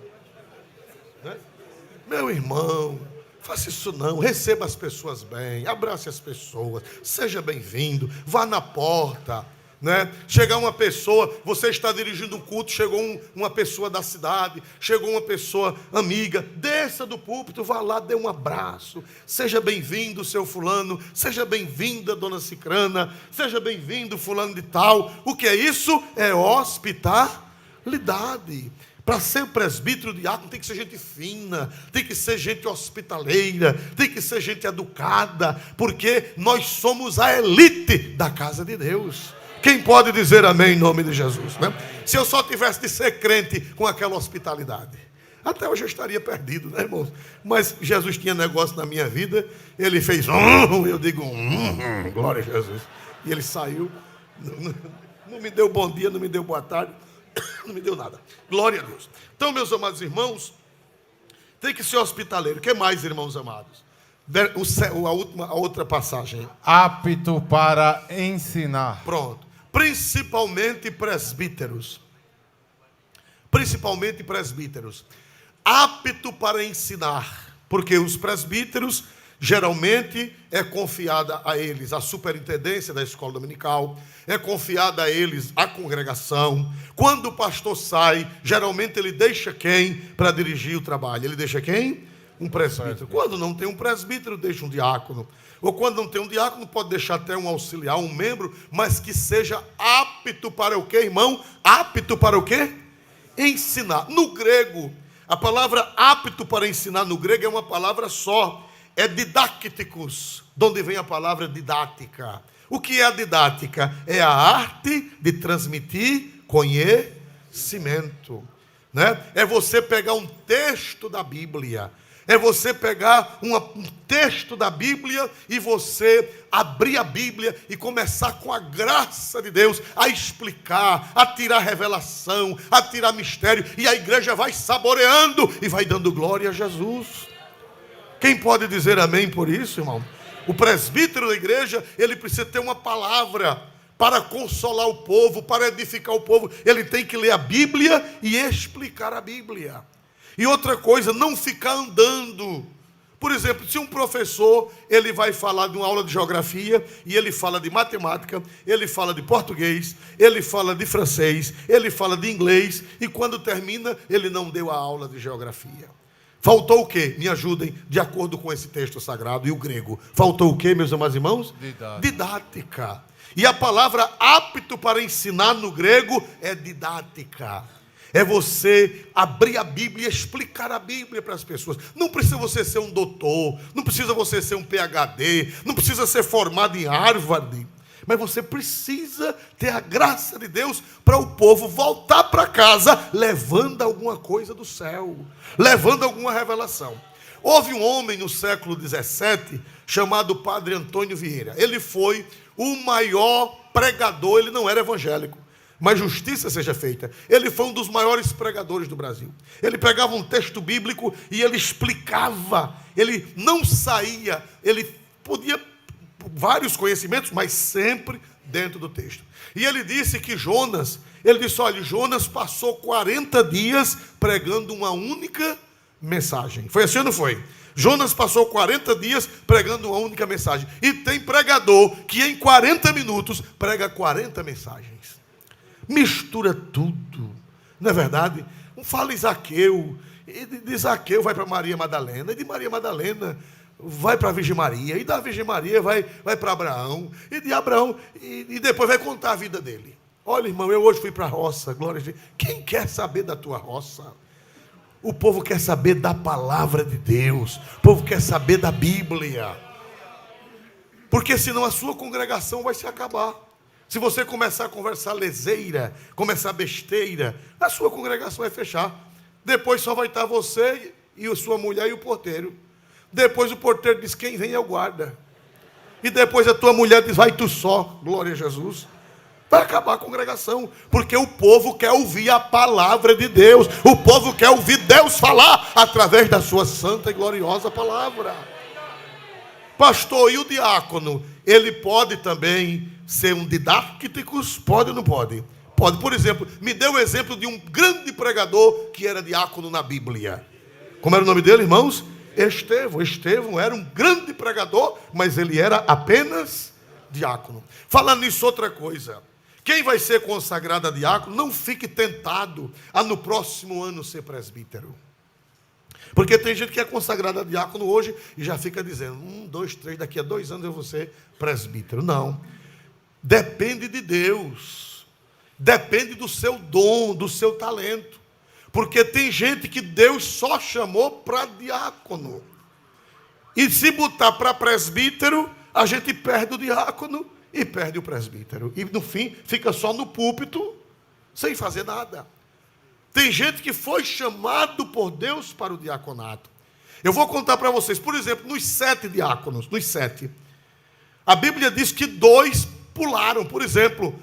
Meu irmão, faça isso não. Receba as pessoas bem. Abrace as pessoas. Seja bem-vindo. Vá na porta. Né? Chegar uma pessoa, você está dirigindo um culto, chegou uma pessoa da cidade, chegou uma pessoa amiga, desça do púlpito, vá lá, dê um abraço, seja bem-vindo seu fulano, seja bem-vinda dona Cicrana, seja bem-vindo fulano de tal. O que é isso? É hospitalidade. Para ser presbítero, diácono, tem que ser gente fina, tem que ser gente hospitaleira, tem que ser gente educada, porque nós somos a elite da casa de Deus. Quem pode dizer amém em nome de Jesus, né? Se eu só tivesse de ser crente com aquela hospitalidade, até hoje eu estaria perdido, né, irmãos? Mas Jesus tinha negócio na minha vida, ele fez eu digo glória a Jesus. E ele saiu, não me deu bom dia, não me deu boa tarde, não me deu nada. Glória a Deus. Então, meus amados irmãos, tem que ser hospitaleiro. O que mais, irmãos amados? A outra passagem. Apto para ensinar. Pronto. Principalmente presbíteros. Principalmente presbíteros. Apto para ensinar. Porque os presbíteros, geralmente, é confiada a eles a superintendência da escola dominical, é confiada a eles a congregação. Quando o pastor sai, geralmente ele deixa quem para dirigir o trabalho? Ele deixa quem? Um presbítero. Quando não tem um presbítero, deixa um diácono. Ou quando não tem um diácono, pode deixar até um auxiliar, um membro, mas que seja apto para o quê, irmão? Apto para o quê? Ensinar. No grego, a palavra apto para ensinar no grego é uma palavra só. É didácticos, de onde vem a palavra didática. O que é a didática? É a arte de transmitir conhecimento. conhecimento, né? É você pegar um texto da Bíblia, é você pegar um texto da Bíblia e você abrir a Bíblia e começar com a graça de Deus a explicar, a tirar revelação, a tirar mistério, e a igreja vai saboreando e vai dando glória a Jesus. Quem pode dizer amém por isso, irmão? O presbítero da igreja, ele precisa ter uma palavra para consolar o povo, para edificar o povo. Ele tem que ler a Bíblia e explicar a Bíblia. E outra coisa, não ficar andando. Por exemplo, se um professor, ele vai falar de uma aula de geografia, e ele fala de matemática, ele fala de português, ele fala de francês, ele fala de inglês, e quando termina, ele não deu a aula de geografia. Faltou o quê? Me ajudem, de acordo com esse texto sagrado e o grego. Faltou o quê, meus amados irmãos? Didática. E a palavra apto para ensinar no grego é didática. É você abrir a Bíblia e explicar a Bíblia para as pessoas. Não precisa você ser um doutor, não precisa você ser um PhD, não precisa ser formado em Harvard, mas você precisa ter a graça de Deus para o povo voltar para casa levando alguma coisa do céu, levando alguma revelação. Houve um homem no século XVII chamado Padre Antônio Vieira. Ele foi o maior pregador, ele não era evangélico, mas justiça seja feita, ele foi um dos maiores pregadores do Brasil. Ele pegava um texto bíblico e ele explicava, ele não saía, ele podia vários conhecimentos, mas sempre dentro do texto. E ele disse que Jonas, ele disse, olha, Jonas passou 40 dias pregando uma única mensagem. Foi assim ou não foi? Jonas passou 40 dias pregando uma única mensagem. E tem pregador que em 40 minutos prega 40 mensagens. Mistura tudo, não é verdade? Fala em Zaqueu, e de Zaqueu vai para Maria Madalena, e de Maria Madalena vai para a Virgem Maria, e da Virgem Maria vai para Abraão, e de Abraão, e depois vai contar a vida dele. Olha, irmão, eu hoje fui para a roça, glória a Deus. Quem quer saber da tua roça? O povo quer saber da palavra de Deus, o povo quer saber da Bíblia, porque senão a sua congregação vai se acabar. Se você começar a conversar leseira, começar besteira, a sua congregação vai fechar. Depois só vai estar você e a sua mulher e o porteiro. Depois o porteiro diz, quem vem é o guarda. E depois a tua mulher diz, vai tu só, glória a Jesus. Vai acabar a congregação, porque o povo quer ouvir a palavra de Deus. O povo quer ouvir Deus falar através da sua santa e gloriosa palavra. Pastor, e o diácono? Ele pode também ser um didáticos? Pode ou não pode? Pode. Por exemplo, me dê o exemplo de um grande pregador que era diácono na Bíblia. Como era o nome dele, irmãos? Estevão. Estevão era um grande pregador, mas ele era apenas diácono. Falando nisso, outra coisa. Quem vai ser consagrado a diácono, não fique tentado a no próximo ano ser presbítero. Porque tem gente que é consagrada a diácono hoje e já fica dizendo, 1, 2, 3, daqui a 2 anos eu vou ser presbítero. Não. Depende de Deus. Depende do seu dom, do seu talento. Porque tem gente que Deus só chamou para diácono. E se botar para presbítero, a gente perde o diácono e perde o presbítero. E no fim, fica só no púlpito, sem fazer nada. Tem gente que foi chamado por Deus para o diaconato. Eu vou contar para vocês, por exemplo, nos 7 diáconos, nos 7, a Bíblia diz que 2 pularam. Por exemplo,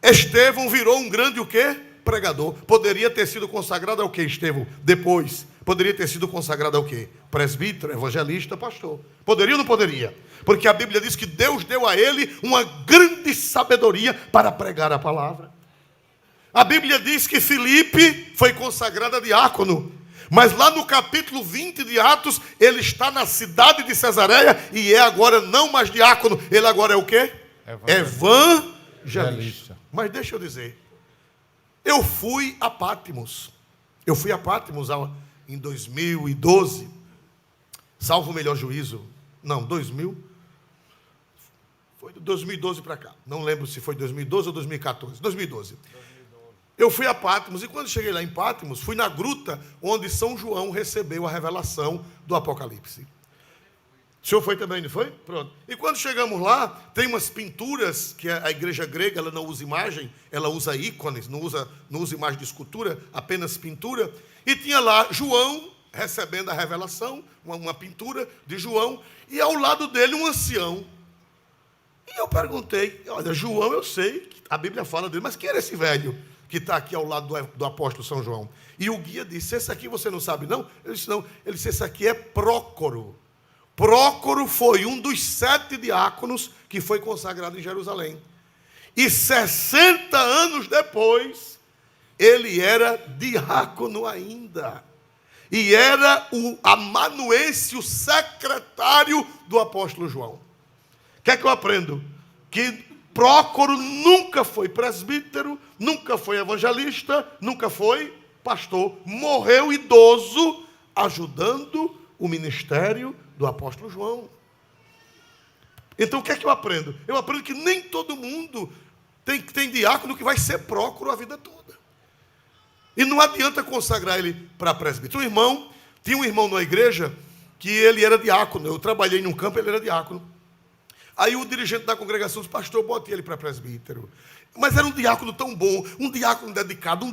Estevão virou um grande o quê? Pregador. Poderia ter sido consagrado ao quê, Estevão? Depois. Poderia ter sido consagrado ao quê? Presbítero, evangelista, pastor. Poderia ou não poderia? Porque a Bíblia diz que Deus deu a ele uma grande sabedoria para pregar a palavra. A Bíblia diz que Filipe foi consagrado a diácono. Mas lá no capítulo 20 de Atos, ele está na cidade de Cesareia e é agora não mais diácono. Ele agora é o quê? Evangelista. Mas deixa eu dizer, eu fui a Patmos. Eu fui a Patmos em 2012, salvo o melhor juízo. Não, 2000. Foi de 2012 para cá. Não lembro se foi 2012 ou 2014. 2012. Eu fui a Patmos e quando cheguei lá em Patmos, fui na gruta onde São João recebeu a revelação do Apocalipse. O senhor foi também, não foi? Pronto. E quando chegamos lá, tem umas pinturas, que a igreja grega ela não usa imagem, ela usa ícones, não usa imagem de escultura, apenas pintura. E tinha lá João recebendo a revelação, uma pintura de João, e ao lado dele um ancião. E eu perguntei, olha, João eu sei, que a Bíblia fala dele, mas quem era esse velho que está aqui ao lado do apóstolo São João? E o guia disse, esse aqui você não sabe não? Eu disse, não. Ele disse, esse aqui é Prócoro. Prócoro foi um dos 7 diáconos que foi consagrado em Jerusalém. E 60 anos depois, ele era diácono ainda. E era o amanuense, o secretário do apóstolo João. O que é que eu aprendo? Que Prócoro nunca foi presbítero, nunca foi evangelista, nunca foi pastor. Morreu idoso, ajudando o ministério do apóstolo João. Então o que é que eu aprendo? Eu aprendo que nem todo mundo tem diácono que vai ser prócoro a vida toda. E não adianta consagrar ele para presbítero. Tinha um irmão na igreja que ele era diácono. Eu trabalhei num campo, ele era diácono. Aí o dirigente da congregação disse, pastor, bote ele para presbítero. Mas era um diácono tão bom, um diácono dedicado,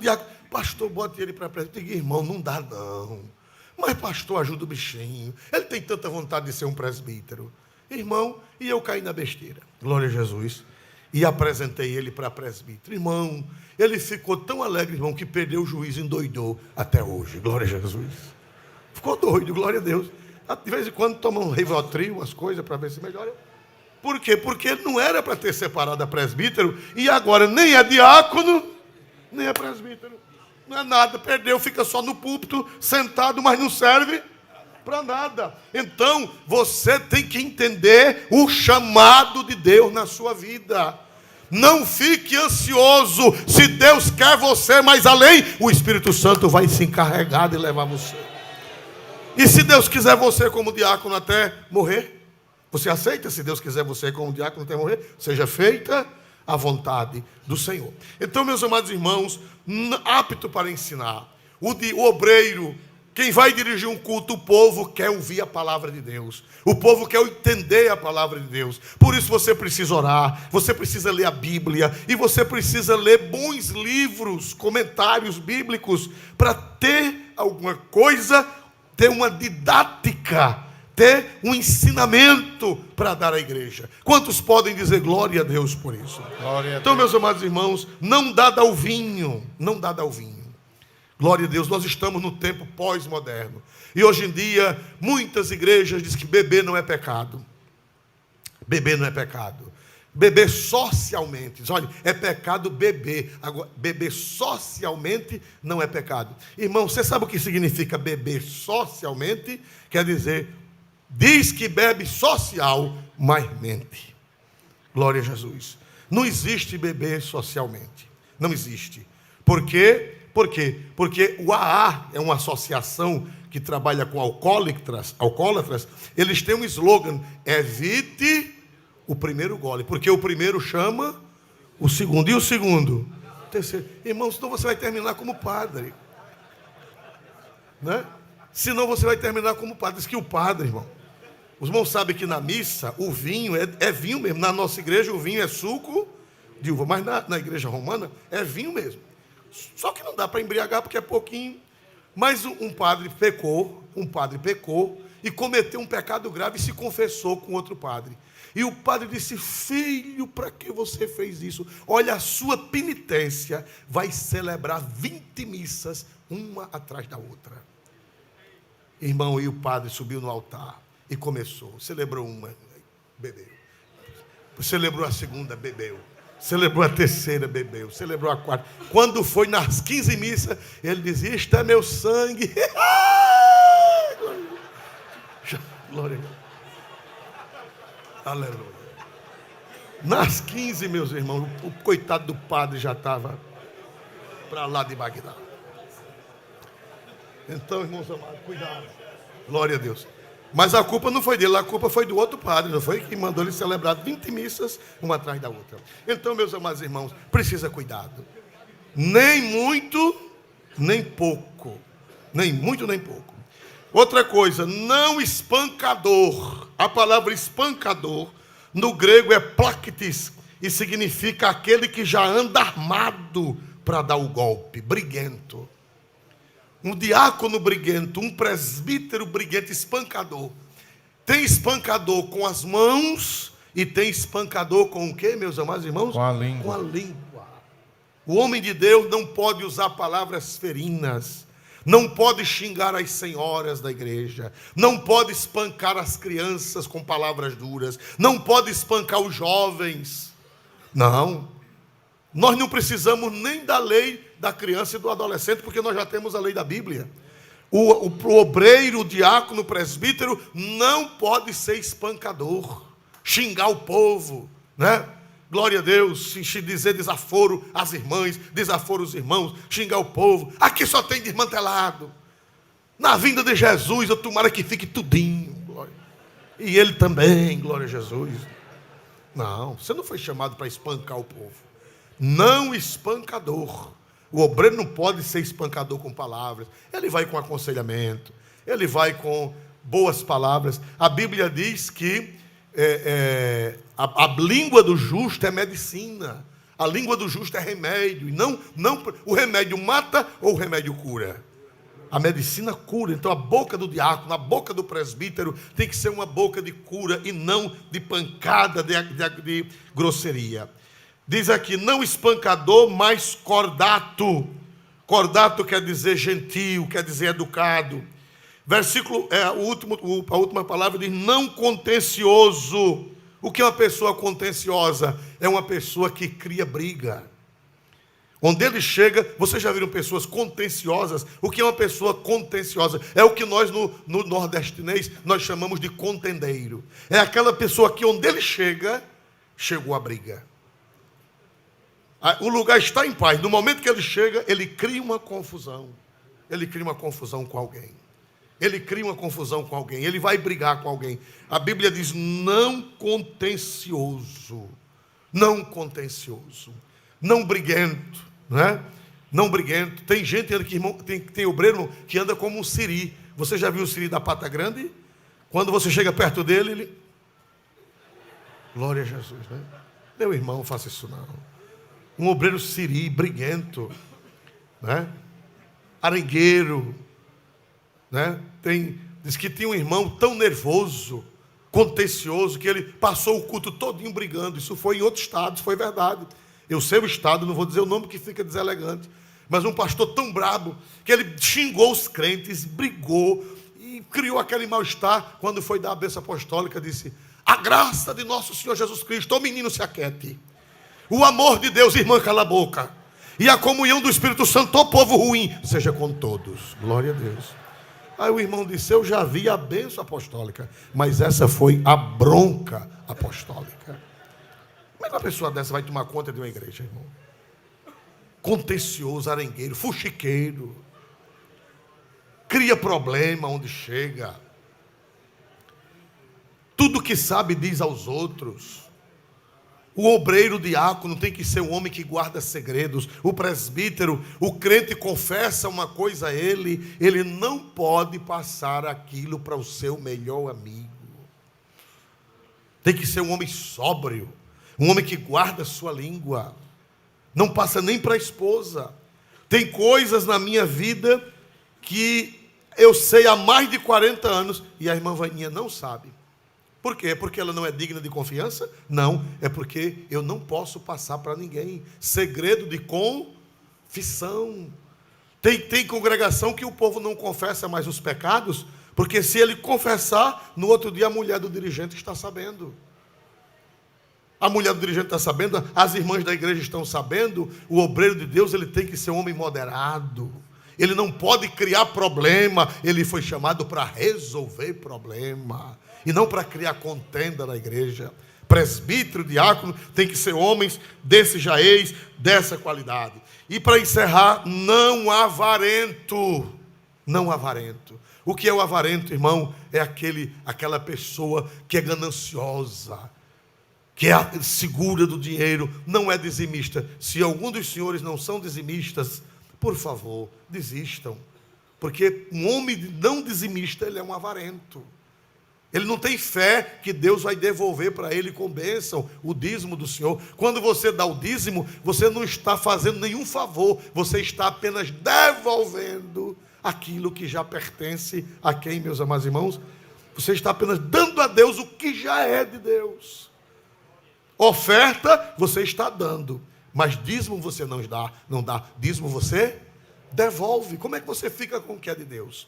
pastor, bote ele para presbítero. Eu digo, irmão, não dá não. Mas pastor, ajuda o bichinho. Ele tem tanta vontade de ser um presbítero. Irmão, e eu caí na besteira. Glória a Jesus. E apresentei ele para presbítero. Irmão, ele ficou tão alegre, irmão, que perdeu o juízo e endoidou até hoje. Glória a Jesus. Ficou doido, glória a Deus. De vez em quando toma um Rivotril, umas coisas para ver se melhora. Por quê? Porque ele não era para ter separado a presbítero e agora nem é diácono, nem é presbítero. Não é nada, perdeu, fica só no púlpito, sentado, mas não serve para nada. Então, você tem que entender o chamado de Deus na sua vida. Não fique ansioso. Se Deus quer você mais além, o Espírito Santo vai se encarregar de levar você. E se Deus quiser você como diácono até morrer, você aceita? Se Deus quiser você como diácono até morrer, seja feita a vontade do Senhor. Então, meus amados irmãos, apto para ensinar. O obreiro, quem vai dirigir um culto, o povo quer ouvir a palavra de Deus. O povo quer entender a palavra de Deus. Por isso você precisa orar, você precisa ler a Bíblia, e você precisa ler bons livros, comentários bíblicos, para ter alguma coisa, ter uma didática, ter um ensinamento para dar à igreja. Quantos podem dizer glória a Deus por isso? Então, meus amados irmãos, não dada ao vinho, não dada ao vinho. Glória a Deus, nós estamos no tempo pós-moderno. E hoje em dia, muitas igrejas dizem que beber não é pecado. Beber não é pecado. Beber socialmente, olha, é pecado beber. Agora, beber socialmente não é pecado. Irmão, você sabe o que significa beber socialmente? Quer dizer, diz que bebe social, mas mente. Glória a Jesus. Não existe beber socialmente. Não existe. Por quê? Por quê? Porque o AA é uma associação que trabalha com alcoólatras. Eles têm um slogan: evite o primeiro gole. Porque o primeiro chama o segundo. E o segundo? O terceiro. Irmão, senão você vai terminar como padre. Né? Senão você vai terminar como padre. Diz que o padre, irmão, os irmãos sabem que na missa o vinho é vinho mesmo. Na nossa igreja o vinho é suco de uva. Mas na igreja romana é vinho mesmo. Só que não dá para embriagar porque é pouquinho. Mas um padre pecou e cometeu um pecado grave e se confessou com outro padre. E o padre disse: filho, para que você fez isso? Olha, a sua penitência vai celebrar 20 missas, uma atrás da outra. Irmão, e o padre subiu no altar e começou. Celebrou uma, bebeu. Celebrou a segunda, bebeu. Celebrou a terceira, bebeu. Celebrou a quarta. Quando foi nas 15 missas, ele dizia: isto é meu sangue. Glória a Deus. Aleluia. Nas 15, meus irmãos, o coitado do padre já estava para lá de Bagdá. Então, irmãos amados, cuidado. Glória a Deus. Mas a culpa não foi dele, a culpa foi do outro padre, não foi? Que mandou ele celebrar 20 missas, uma atrás da outra. Então, meus amados irmãos, precisa cuidado. Nem muito, nem pouco. Nem muito, nem pouco. Outra coisa, não espancador. A palavra espancador no grego é plaktis e significa aquele que já anda armado para dar o golpe, briguento. Um diácono briguento, um presbítero briguento, espancador. Tem espancador com as mãos e tem espancador com o quê, meus amados irmãos? Com a língua. Com a língua. O homem de Deus não pode usar palavras ferinas, não pode xingar as senhoras da igreja, não pode espancar as crianças com palavras duras, não pode espancar os jovens. Não. Nós não precisamos nem da lei da criança e do adolescente, porque nós já temos a lei da Bíblia. O obreiro, o diácono, o presbítero não pode ser espancador, xingar o povo, né? Glória a Deus, dizer desaforo às irmãs, desaforo aos irmãos, xingar o povo. Aqui só tem desmantelado. Na vinda de Jesus, eu tomara que fique tudinho. Glória. E ele também, glória a Jesus. Não, você não foi chamado para espancar o povo. Não espancador. O obreiro não pode ser espancador com palavras. Ele vai com aconselhamento, ele vai com boas palavras. A Bíblia diz que a língua do justo é medicina. A língua do justo é remédio. E não o remédio mata ou o remédio cura. A medicina cura. Então a boca do diácono, a boca do presbítero tem que ser uma boca de cura e não de pancada, de grosseria. Diz aqui, não espancador, mas cordato. Cordato quer dizer gentil, quer dizer educado. Versículo, a última palavra diz, não contencioso. O que é uma pessoa contenciosa? É uma pessoa que cria briga. Onde ele chega, vocês já viram pessoas contenciosas? O que é uma pessoa contenciosa? É o que nós no nordestinês, nós chamamos de contendeiro. É aquela pessoa que onde ele chega, chegou a briga. O lugar está em paz. No momento que ele chega, ele cria uma confusão. Ele cria uma confusão com alguém. Ele cria uma confusão com alguém. Ele vai brigar com alguém. A Bíblia diz, não contencioso. Não contencioso. Não briguento. Né? Não briguento. Tem gente que tem obreiro que anda como um siri. Você já viu o siri da pata grande? Quando você chega perto dele, ele... Glória a Jesus, né? Meu irmão, não faça isso não. Um obreiro siri, briguento, né? Arengueiro, né? Diz que tinha um irmão tão nervoso, contencioso, que ele passou o culto todinho brigando. Isso foi em outro estado, isso foi verdade. Eu sei o estado, não vou dizer o nome que fica deselegante, mas um pastor tão brabo que ele xingou os crentes, brigou e criou aquele mal-estar. Quando foi dar a bênção apostólica, disse, a graça de nosso Senhor Jesus Cristo, ô menino, se aquete. O amor de Deus, irmã, cala a boca. E a comunhão do Espírito Santo, ó povo ruim, seja com todos. Glória a Deus. Aí o irmão disse, eu já vi a bênção apostólica, mas essa foi a bronca apostólica. Como é que uma pessoa dessa vai tomar conta de uma igreja, irmão? Contencioso, arengueiro, fuxiqueiro. Cria problema onde chega. Tudo que sabe diz aos outros. O obreiro, o diácono tem que ser um homem que guarda segredos. O presbítero, o crente confessa uma coisa a ele não pode passar aquilo para o seu melhor amigo. Tem que ser um homem sóbrio, um homem que guarda a sua língua. Não passa nem para a esposa. Tem coisas na minha vida que eu sei há mais de 40 anos e a irmã Vaninha não sabe. Por quê? Porque ela não é digna de confiança? Não, é porque eu não posso passar para ninguém. Segredo de confissão. Tem congregação que o povo não confessa mais os pecados, porque se ele confessar, no outro dia a mulher do dirigente está sabendo. A mulher do dirigente está sabendo, as irmãs da igreja estão sabendo. O obreiro de Deus, ele tem que ser um homem moderado. Ele não pode criar problema. Ele foi chamado para resolver problema e não para criar contenda na igreja. Presbítero, diácono, tem que ser homens desse jaez, dessa qualidade. E para encerrar, não avarento. Não avarento. O que é o avarento, irmão? É aquela pessoa que é gananciosa, que é segura do dinheiro, não é dizimista. Se algum dos senhores não são dizimistas, por favor, desistam. Porque um homem não dizimista, ele é um avarento. Ele não tem fé que Deus vai devolver para ele com bênção o dízimo do Senhor. Quando você dá o dízimo, você não está fazendo nenhum favor, você está apenas devolvendo aquilo que já pertence a quem, meus amados irmãos? Você está apenas dando a Deus o que já é de Deus. Oferta, você está dando, mas dízimo você não dá. Dízimo você devolve. Como é que você fica com o que é de Deus?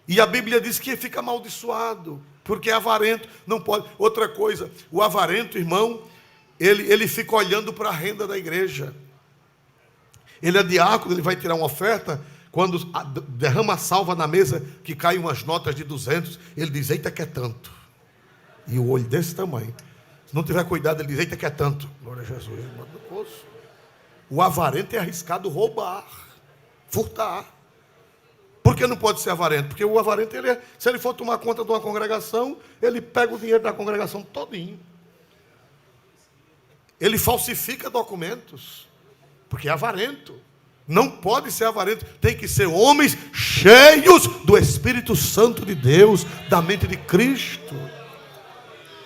E a Bíblia diz que fica amaldiçoado, porque é avarento, não pode. Outra coisa, o avarento, irmão, ele fica olhando para a renda da igreja. Ele é diácono, ele vai tirar uma oferta, quando derrama a salva na mesa, que caem umas notas de 200, ele diz, eita que é tanto. E o olho desse tamanho. Se não tiver cuidado, ele diz, eita que é tanto. Glória a Jesus. O avarento é arriscado roubar, furtar. Por que não pode ser avarento? Porque o avarento, se ele for tomar conta de uma congregação, ele pega o dinheiro da congregação todinho. Ele falsifica documentos, porque é avarento. Não pode ser avarento, tem que ser homens cheios do Espírito Santo de Deus, da mente de Cristo.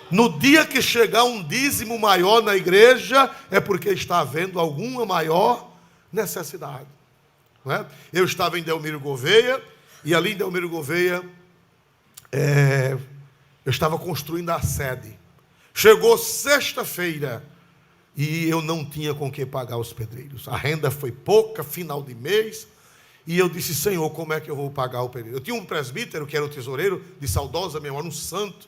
No dia que chegar um dízimo maior na igreja, é porque está havendo alguma maior necessidade. Não é? Eu estava em Delmiro Gouveia, e ali em Delmiro Gouveia, eu estava construindo a sede. Chegou sexta-feira, e eu não tinha com que pagar os pedreiros. A renda foi pouca, final de mês, e eu disse, Senhor, como é que eu vou pagar o pedreiro? Eu tinha um presbítero, que era o tesoureiro, de saudosa memória, um santo.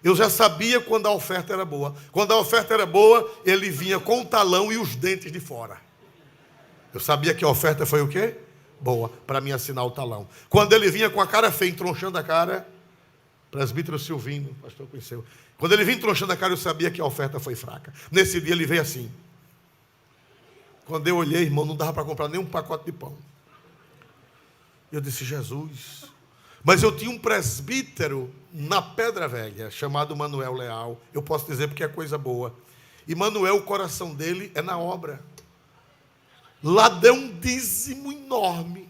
Eu já sabia quando a oferta era boa. Quando a oferta era boa, ele vinha com o talão e os dentes de fora. Eu sabia que a oferta foi o quê? Boa, para mim assinar o talão. Quando ele vinha com a cara feia, tronchando a cara, presbítero Silvino, pastor conheceu. Quando ele vinha tronchando a cara, eu sabia que a oferta foi fraca. Nesse dia ele veio assim. Quando eu olhei, irmão, não dava para comprar nem um pacote de pão. Eu disse, Jesus. Mas eu tinha um presbítero na Pedra Velha, chamado Manuel Leal. Eu posso dizer porque é coisa boa. E Manuel, o coração dele é na obra. Lá deu um dízimo enorme.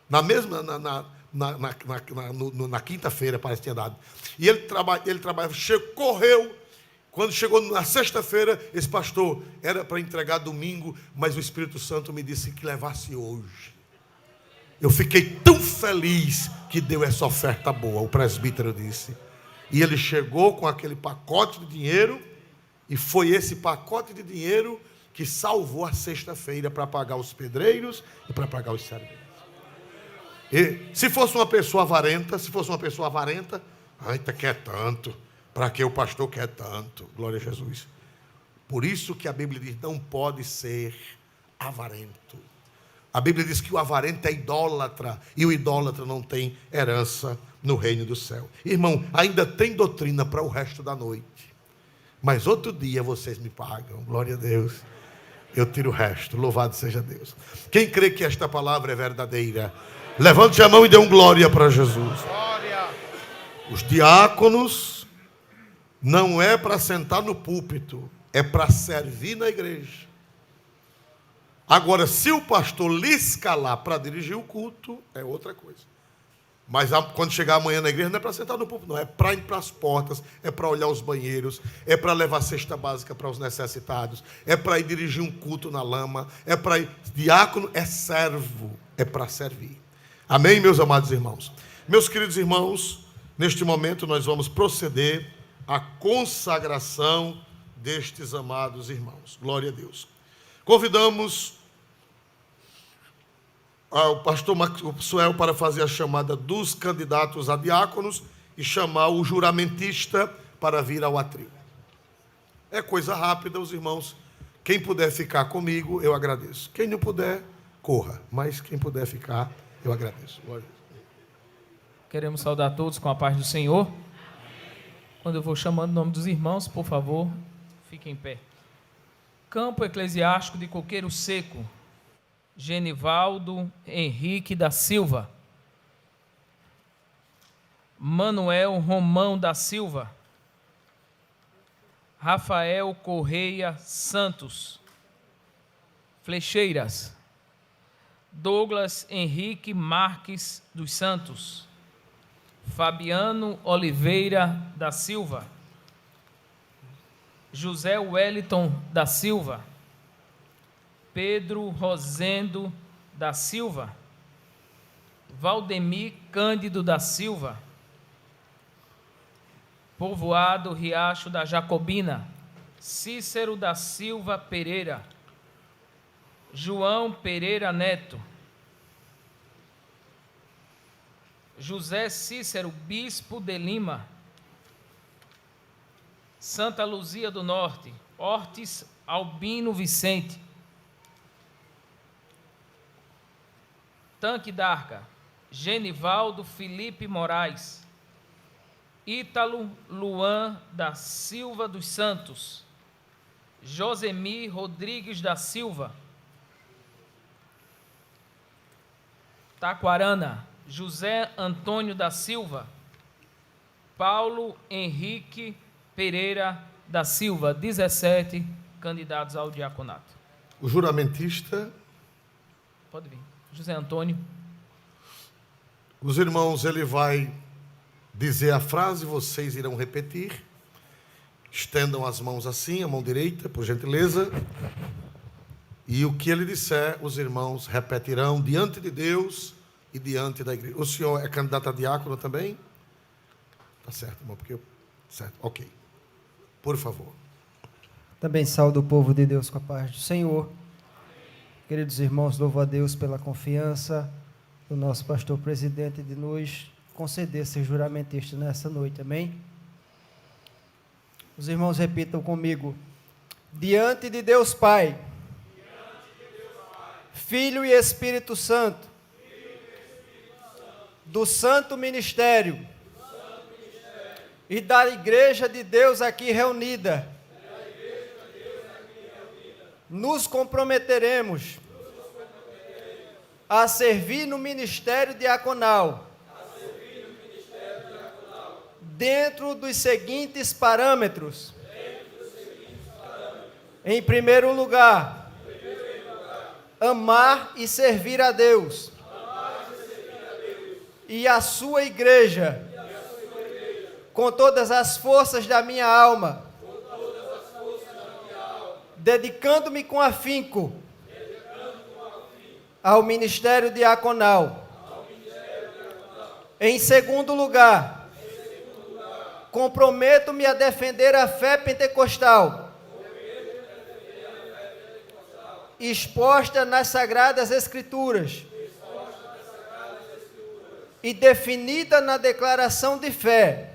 Na mesma, na quinta-feira, parece que tinha dado. E ele trabalhava, correu. Quando chegou na sexta-feira, esse pastor era para entregar domingo, mas o Espírito Santo me disse que levasse hoje. Eu fiquei tão feliz que deu essa oferta boa, o presbítero disse. E ele chegou com aquele pacote de dinheiro, e foi esse pacote de dinheiro que salvou a sexta-feira para pagar os pedreiros e para pagar os serventes. E se fosse uma pessoa avarenta, eita, quer tanto, para que o pastor quer tanto? Glória a Jesus. Por isso que a Bíblia diz, não pode ser avarento. A Bíblia diz que o avarento é idólatra, e o idólatra não tem herança no reino do céu. Irmão, ainda tem doutrina para o resto da noite, mas outro dia vocês me pagam, glória a Deus. Eu tiro o resto, louvado seja Deus. Quem crê que esta palavra é verdadeira, levante a mão e dê um glória para Jesus. Glória. Os diáconos não é para sentar no púlpito, é para servir na igreja. Agora, se o pastor lhe escalar para dirigir o culto, é outra coisa. Mas quando chegar amanhã na igreja, não é para sentar no púlpito, não. É para ir para as portas, é para olhar os banheiros, é para levar cesta básica para os necessitados, é para ir dirigir um culto na lama, é para ir... Diácono é servo, é para servir. Amém, meus amados irmãos? Meus queridos irmãos, neste momento nós vamos proceder à consagração destes amados irmãos. Glória a Deus. Convidamos o pastor Maxwell para fazer a chamada dos candidatos a diáconos e chamar o juramentista para vir ao atril. É coisa rápida, os irmãos. Quem puder ficar comigo, eu agradeço. Quem não puder, corra. Mas quem puder ficar, eu agradeço. Queremos saudar todos com a paz do Senhor. Quando eu vou chamando o nome dos irmãos, por favor, fiquem em pé. Campo Eclesiástico de Coqueiro Seco, Genivaldo Henrique da Silva. Manuel Romão da Silva. Rafael Correia Santos. Flecheiras. Douglas Henrique Marques dos Santos, Fabiano Oliveira da Silva, José Wellington da Silva, Pedro Rosendo da Silva, Valdemir Cândido da Silva, Povoado Riacho da Jacobina, Cícero da Silva Pereira, João Pereira Neto, José Cícero Bispo de Lima, Santa Luzia do Norte, Ortiz Albino Vicente, Tanque d'Arca, Genivaldo Felipe Moraes, Ítalo Luan da Silva dos Santos, Josemir Rodrigues da Silva, Taquarana, José Antônio da Silva, Paulo Henrique Pereira da Silva, 17 candidatos ao diaconato. O juramentista. Pode vir. José Antônio. Os irmãos, ele vai dizer a frase, vocês irão repetir. Estendam as mãos assim, a mão direita, por gentileza. E o que ele disser, os irmãos repetirão diante de Deus e diante da igreja. O senhor é candidato a diácono também? Tá certo, irmão, porque eu... Certo, ok. Por favor. Também saúdo o povo de Deus com a paz do Senhor. Queridos irmãos, louvo a Deus pela confiança do nosso pastor presidente de nos conceder ser juramentista nessa noite, amém? Os irmãos repitam comigo. Diante de Deus Pai, Filho e Espírito Santo, do Santo Ministério e da Igreja de Deus aqui reunida, nos comprometeremos a servir no ministério diaconal, dentro dos seguintes parâmetros. Em primeiro lugar, amar e servir a Deus e a sua igreja com todas as forças da minha alma, dedicando-me com afinco ao ministério diaconal. Em segundo lugar, comprometo-me a defender a fé pentecostal, exposta nas Sagradas Escrituras e definida na declaração de fé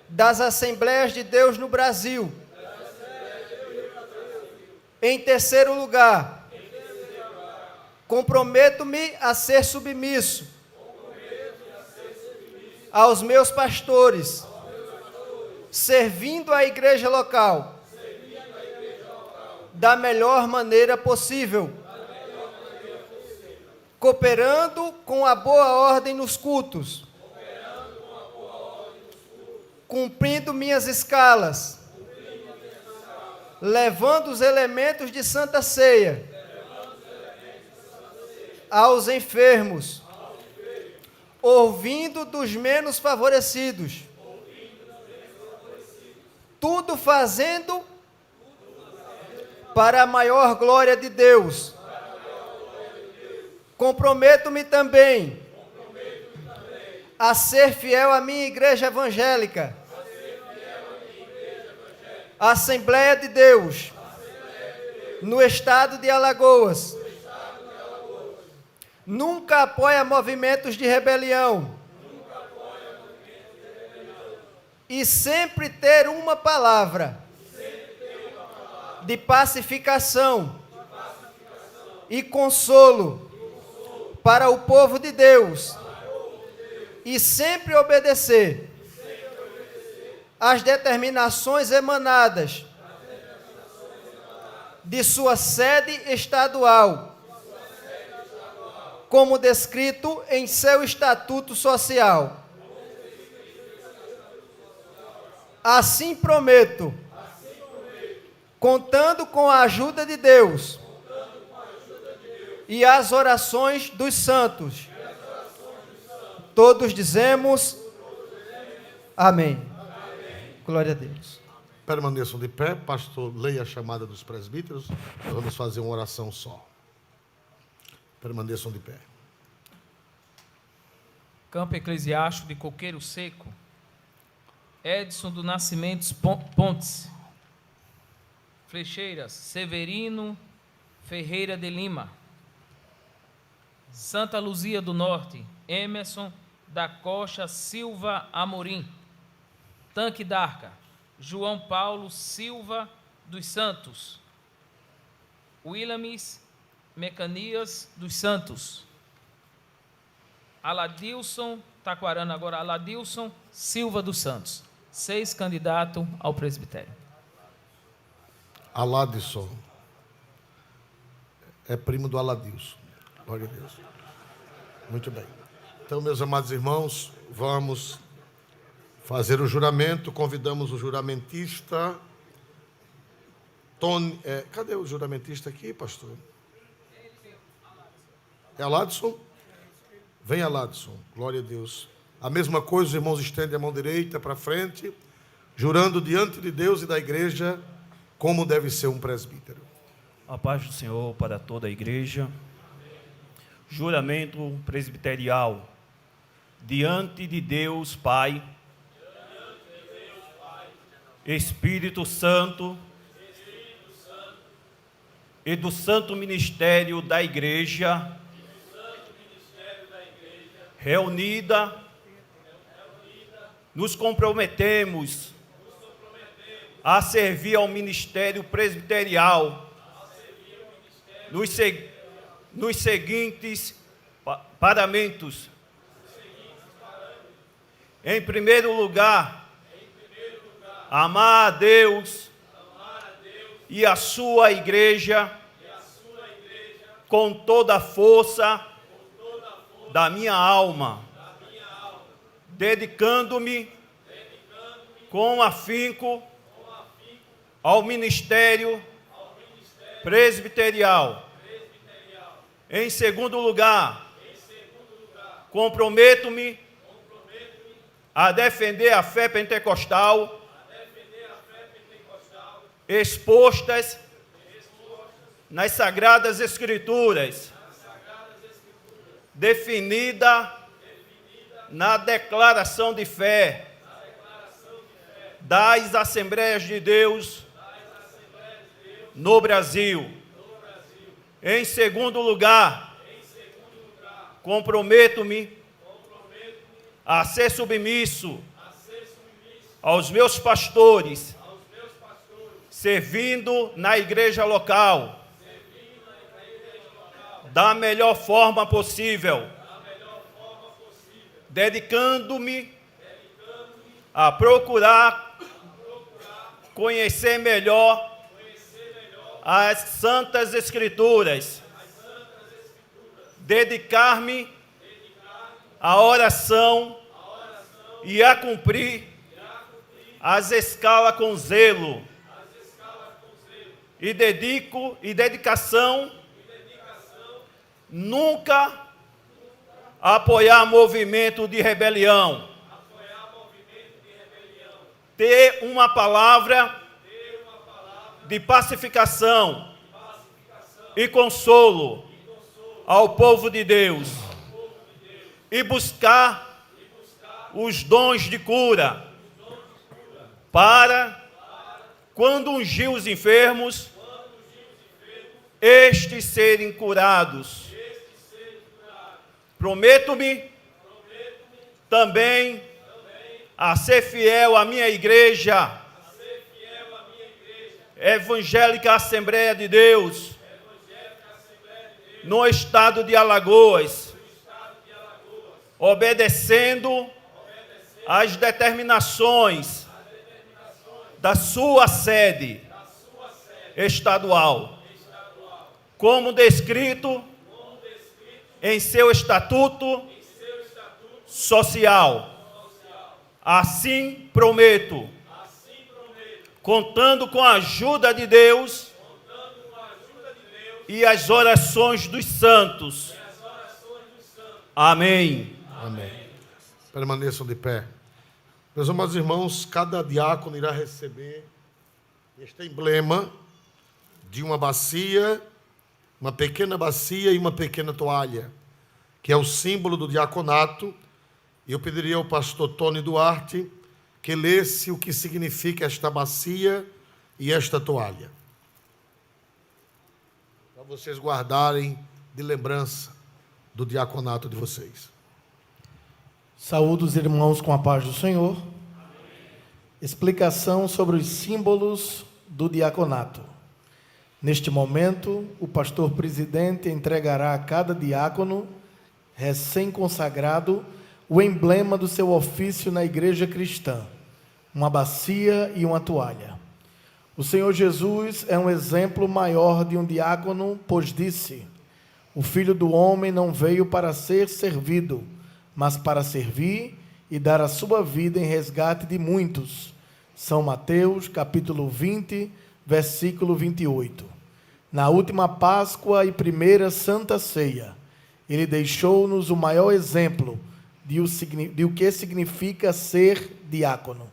das Assembleias de Deus no Brasil. Em terceiro lugar, comprometo-me a ser submisso aos meus pastores, servindo a igreja local da melhor maneira possível, cooperando com a boa ordem nos cultos, cumprindo minhas escalas, levando os elementos de Santa Ceia aos enfermos, ouvindo dos menos favorecidos, tudo fazendo para a maior glória de Deus. Comprometo-me também a ser fiel à minha igreja evangélica, Assembleia de Deus, no estado de Alagoas. Nunca apoia movimentos de rebelião. E sempre ter uma palavra de pacificação e consolo para o povo de Deus. E sempre obedecer às determinações emanadas de sua sede estadual, como descrito em seu estatuto social. Assim prometo, contando com a ajuda de Deus, e as orações dos santos. Todos dizemos amém. Glória a Deus. Permaneçam de pé, pastor, leia a chamada dos presbíteros. Nós vamos fazer uma oração só. Permaneçam de pé. Campo Eclesiástico de Coqueiro Seco, Edson do Nascimento Pontes, Flecheiras, Severino Ferreira de Lima, Santa Luzia do Norte, Emerson da Costa Silva Amorim, Tanque d'Arca, João Paulo Silva dos Santos, Williams Mecanias dos Santos, Aladilson, Taquarana agora, Aladilson Silva dos Santos. 6 candidatos ao presbitério. Aladilson. É primo do Aladilson. Glória a Deus. Muito bem. Então, meus amados irmãos, vamos fazer o juramento. Convidamos o juramentista. Tony. Cadê o juramentista aqui, pastor? É Aladilson? Vem, Aladson, glória a Deus. A mesma coisa, os irmãos estendem a mão direita para frente, jurando diante de Deus e da igreja como deve ser um presbítero. A paz do Senhor para toda a igreja. Juramento presbiterial. Diante de Deus Pai, Espírito Santo e do Santo Ministério da Igreja, reunida, nos comprometemos a servir ao ministério presbiterial nos seguintes parâmetros. Em primeiro lugar, amar a Deus e a sua igreja com toda a força da minha alma, dedicando-me com afinco ao ministério presbiterial. Em segundo lugar, comprometo-me a defender a fé pentecostal expostas nas Sagradas Escrituras, definida na declaração de fé das Assembleias de Deus no Brasil. Em segundo lugar, comprometo-me a ser submisso aos meus pastores, servindo na igreja local da melhor forma possível, dedicando-me a procurar conhecer melhor as Santas Escrituras, dedicar-me à oração e a cumprir as escalas com zelo, e dedicação nunca apoiar movimento de rebelião, ter uma palavra de pacificação e consolo ao povo de Deus, e buscar os dons de cura para, quando ungir os enfermos, estes serem curados. Prometo-me também a ser fiel à minha igreja, Evangélica Assembleia de Deus, no estado de Alagoas, obedecendo às determinações da sua sede estadual, como descrito em seu estatuto social. Assim prometo, contando com a ajuda de Deus e as orações dos santos. Amém. Amém. Permaneçam de pé. Meus amados irmãos, cada diácono irá receber este emblema de uma bacia, uma pequena bacia e uma pequena toalha, que é o símbolo do diaconato. E eu pediria ao pastor Tony Duarte que lesse o que significa esta bacia e esta toalha, para vocês guardarem de lembrança do diaconato de vocês. Saúdo os irmãos com a paz do Senhor. Explicação sobre os símbolos do diaconato. Neste momento, o pastor presidente entregará a cada diácono recém-consagrado o emblema do seu ofício na igreja cristã, uma bacia e uma toalha. O Senhor Jesus é um exemplo maior de um diácono, pois disse: o Filho do Homem não veio para ser servido, mas para servir e dar a sua vida em resgate de muitos. São Mateus, capítulo 20, versículo 28. Na última Páscoa e primeira Santa Ceia, ele deixou-nos o maior exemplo de o que significa ser diácono.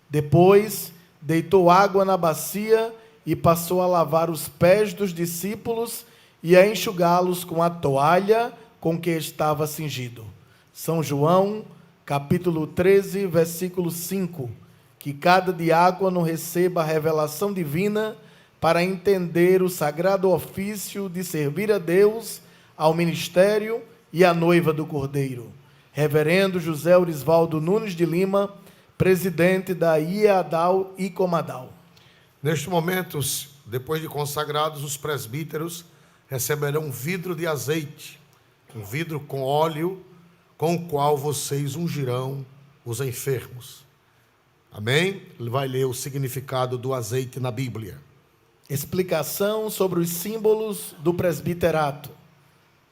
Depois, deitou água na bacia e passou a lavar os pés dos discípulos e a enxugá-los com a toalha com que estava cingido. São João, capítulo 13, versículo 5. Que cada diácono receba a revelação divina para entender o sagrado ofício de servir a Deus, ao ministério e à noiva do Cordeiro. Reverendo José Orisvaldo Nunes de Lima, presidente da IEADAL e Comadal. Neste momento, depois de consagrados, os presbíteros receberão um vidro de azeite, um vidro com óleo, com o qual vocês ungirão os enfermos. Amém? Ele vai ler o significado do azeite na Bíblia. Explicação sobre os símbolos do presbiterato.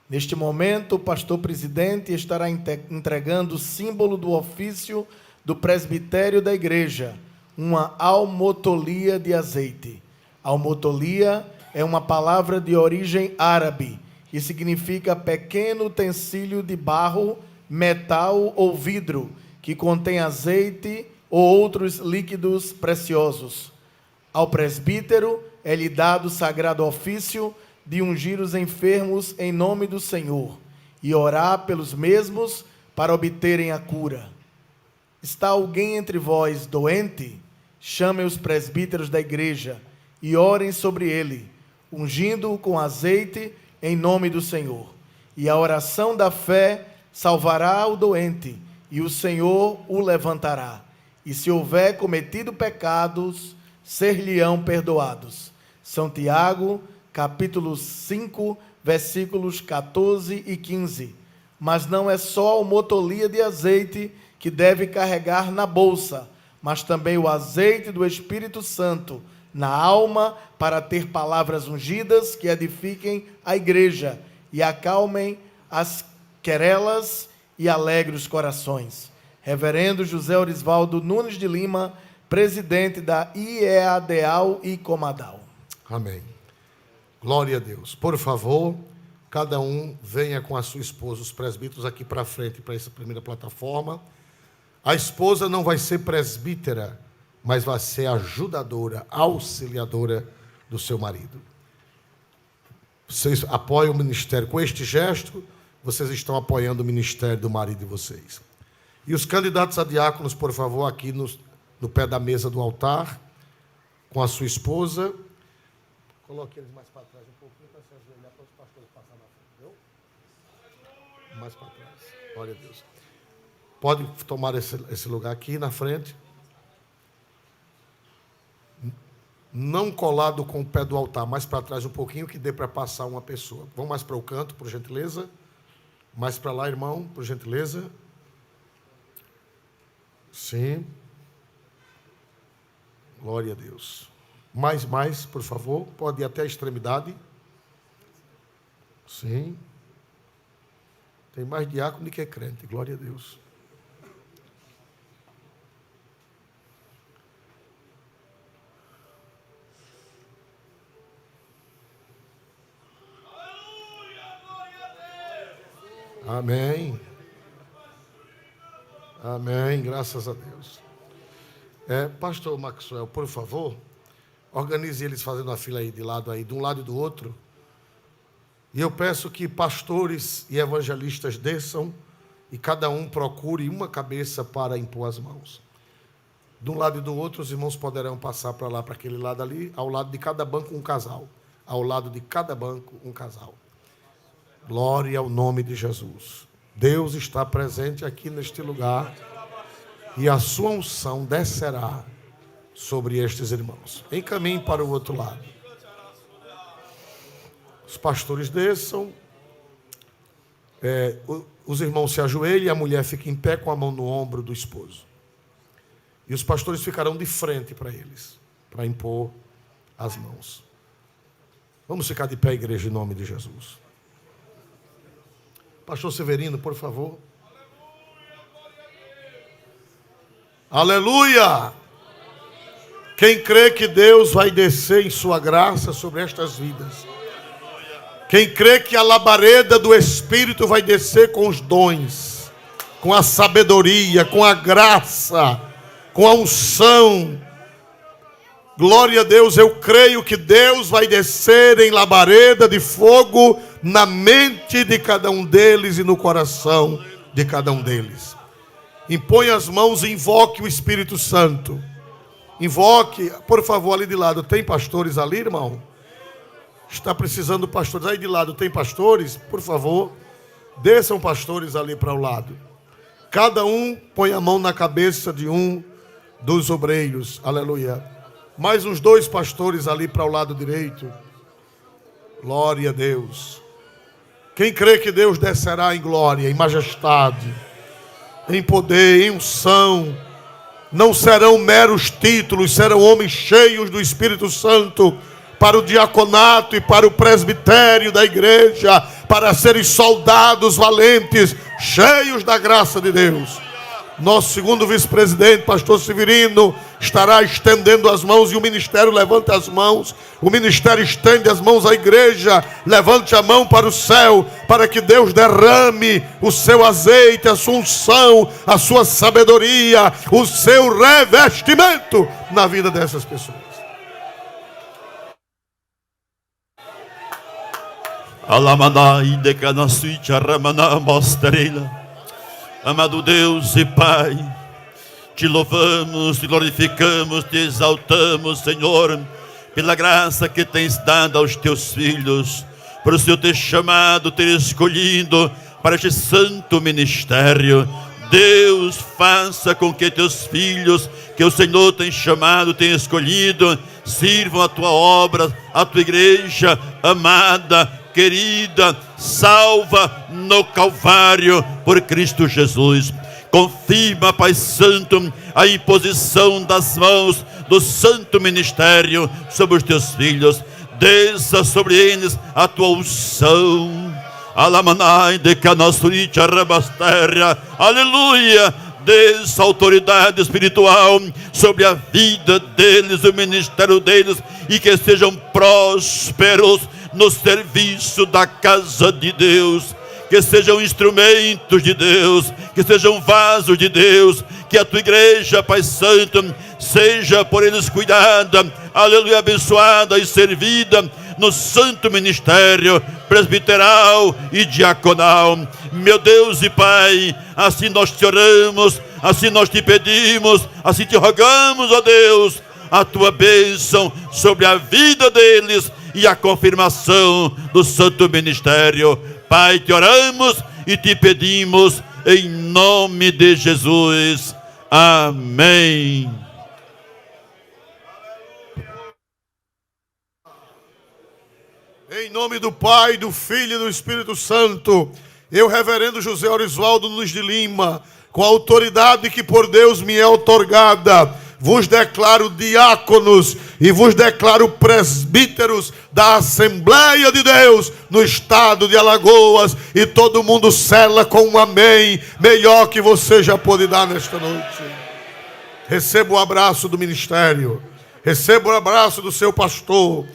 Neste momento, o pastor presidente estará entregando o símbolo do ofício do presbitério da igreja, uma almotolia de azeite. Almotolia é uma palavra de origem árabe e significa pequeno utensílio de barro, metal ou vidro que contém azeite ou outros líquidos preciosos. Ao presbítero é-lhe dado o sagrado ofício de ungir os enfermos em nome do Senhor e orar pelos mesmos para obterem a cura. Está alguém entre vós doente? Chamem os presbíteros da igreja e orem sobre ele, ungindo-o com azeite em nome do Senhor. E a oração da fé salvará o doente, e o Senhor o levantará. E se houver cometido pecados, ser-lhe-ão perdoados. São Tiago, capítulo 5, versículos 14 e 15. Mas não é só a almotolia de azeite que deve carregar na bolsa, mas também o azeite do Espírito Santo na alma, para ter palavras ungidas que edifiquem a igreja e acalmem as querelas e alegrem os corações. Reverendo José Orisvaldo Nunes de Lima, presidente da IEADAL e Comadal. Amém. Glória a Deus. Por favor, cada um venha com a sua esposa, os presbíteros aqui para frente, para essa primeira plataforma. A esposa não vai ser presbítera, mas vai ser ajudadora, auxiliadora do seu marido. Vocês apoiam o ministério. Com este gesto, vocês estão apoiando o ministério do marido de vocês. E os candidatos a diáconos, por favor, aqui no pé da mesa do altar, com a sua esposa. Coloque eles mais para trás um pouquinho, para se ajoelhar, para os pastores passarem na frente. Viu? Mais para trás. Glória a Deus. Pode tomar esse lugar aqui na frente. Não colado com o pé do altar, mais para trás um pouquinho, que dê para passar uma pessoa. Vamos mais para o canto, por gentileza. Mais para lá, irmão, por gentileza. Sim. Glória a Deus. Mais, por favor. Pode ir até a extremidade. Sim. Tem mais diácono do que crente. Glória a Deus. Amém. Amém, graças a Deus. Pastor Maxwell, por favor, organize eles fazendo a fila aí de lado aí, de um lado e do outro. E eu peço que pastores e evangelistas desçam e cada um procure uma cabeça para impor as mãos. De um lado e do outro, os irmãos poderão passar para lá, para aquele lado ali, ao lado de cada banco um casal. Ao lado de cada banco um casal. Glória ao nome de Jesus. Deus está presente aqui neste lugar e a sua unção descerá sobre estes irmãos. Encaminhe para o outro lado. Os pastores desçam, os irmãos se ajoelhem e a mulher fica em pé com a mão no ombro do esposo. E os pastores ficarão de frente para eles, para impor as mãos. Vamos ficar de pé, igreja, em nome de Jesus. Pastor Severino, por favor. Aleluia! Quem crê que Deus vai descer em sua graça sobre estas vidas. Quem crê que a labareda do Espírito vai descer com os dons, com a sabedoria, com a graça, com a unção. Glória a Deus, eu creio que Deus vai descer em labareda de fogo na mente de cada um deles e no coração de cada um deles. Impõe as mãos e invoque o Espírito Santo. Invoque, por favor, ali de lado. Tem pastores ali, irmão? Está precisando de pastores. Aí de lado tem pastores? Por favor, desçam pastores ali para o lado. Cada um põe a mão na cabeça de um dos obreiros. Aleluia. Mais uns 2 pastores ali para o lado direito. Glória a Deus. Quem crê que Deus descerá em glória, em majestade, em poder, em unção, não serão meros títulos, serão homens cheios do Espírito Santo para o diaconato e para o presbitério da igreja, para serem soldados valentes, cheios da graça de Deus. Nosso segundo vice-presidente, pastor Severino, estará estendendo as mãos e o ministério levanta as mãos. O ministério estende as mãos à igreja, levante a mão para o céu, para que Deus derrame o seu azeite, a sua unção, a sua sabedoria, o seu revestimento na vida dessas pessoas. Alamanai de canasuicha ramana mostrela. Amado Deus e Pai, te louvamos, te glorificamos, te exaltamos, Senhor, pela graça que tens dado aos teus filhos, por o Senhor ter chamado, ter escolhido para este santo ministério. Deus, faça com que teus filhos, que o Senhor tem chamado, tem escolhido, sirvam a tua obra, a tua igreja amada, querida, salva no Calvário por Cristo Jesus. Confirma, Pai Santo, a imposição das mãos do santo ministério sobre os teus filhos. Desça sobre eles a tua unção. Alamanai de canasuricha rabasteria. Aleluia. Desça a autoridade espiritual sobre a vida deles, o ministério deles, e que sejam prósperos no serviço da casa de Deus, que sejam instrumentos de Deus, que sejam vasos de Deus, que a tua igreja, Pai Santo, seja por eles cuidada, aleluia, abençoada e servida no santo ministério presbiteral e diaconal. Meu Deus e Pai, assim nós te oramos, assim nós te pedimos, assim te rogamos, ó Deus, a tua bênção sobre a vida deles e a confirmação do santo ministério. Pai, te oramos e te pedimos em nome de Jesus. Amém. Em nome do Pai, do Filho e do Espírito Santo, eu, reverendo José Orisvaldo Nunes de Lima, com a autoridade que por Deus me é outorgada, vos declaro diáconos e vos declaro presbíteros da Assembleia de Deus no estado de Alagoas, e todo mundo sela com um amém melhor que você já pôde dar nesta noite. Receba o abraço do ministério, receba o abraço do seu pastor.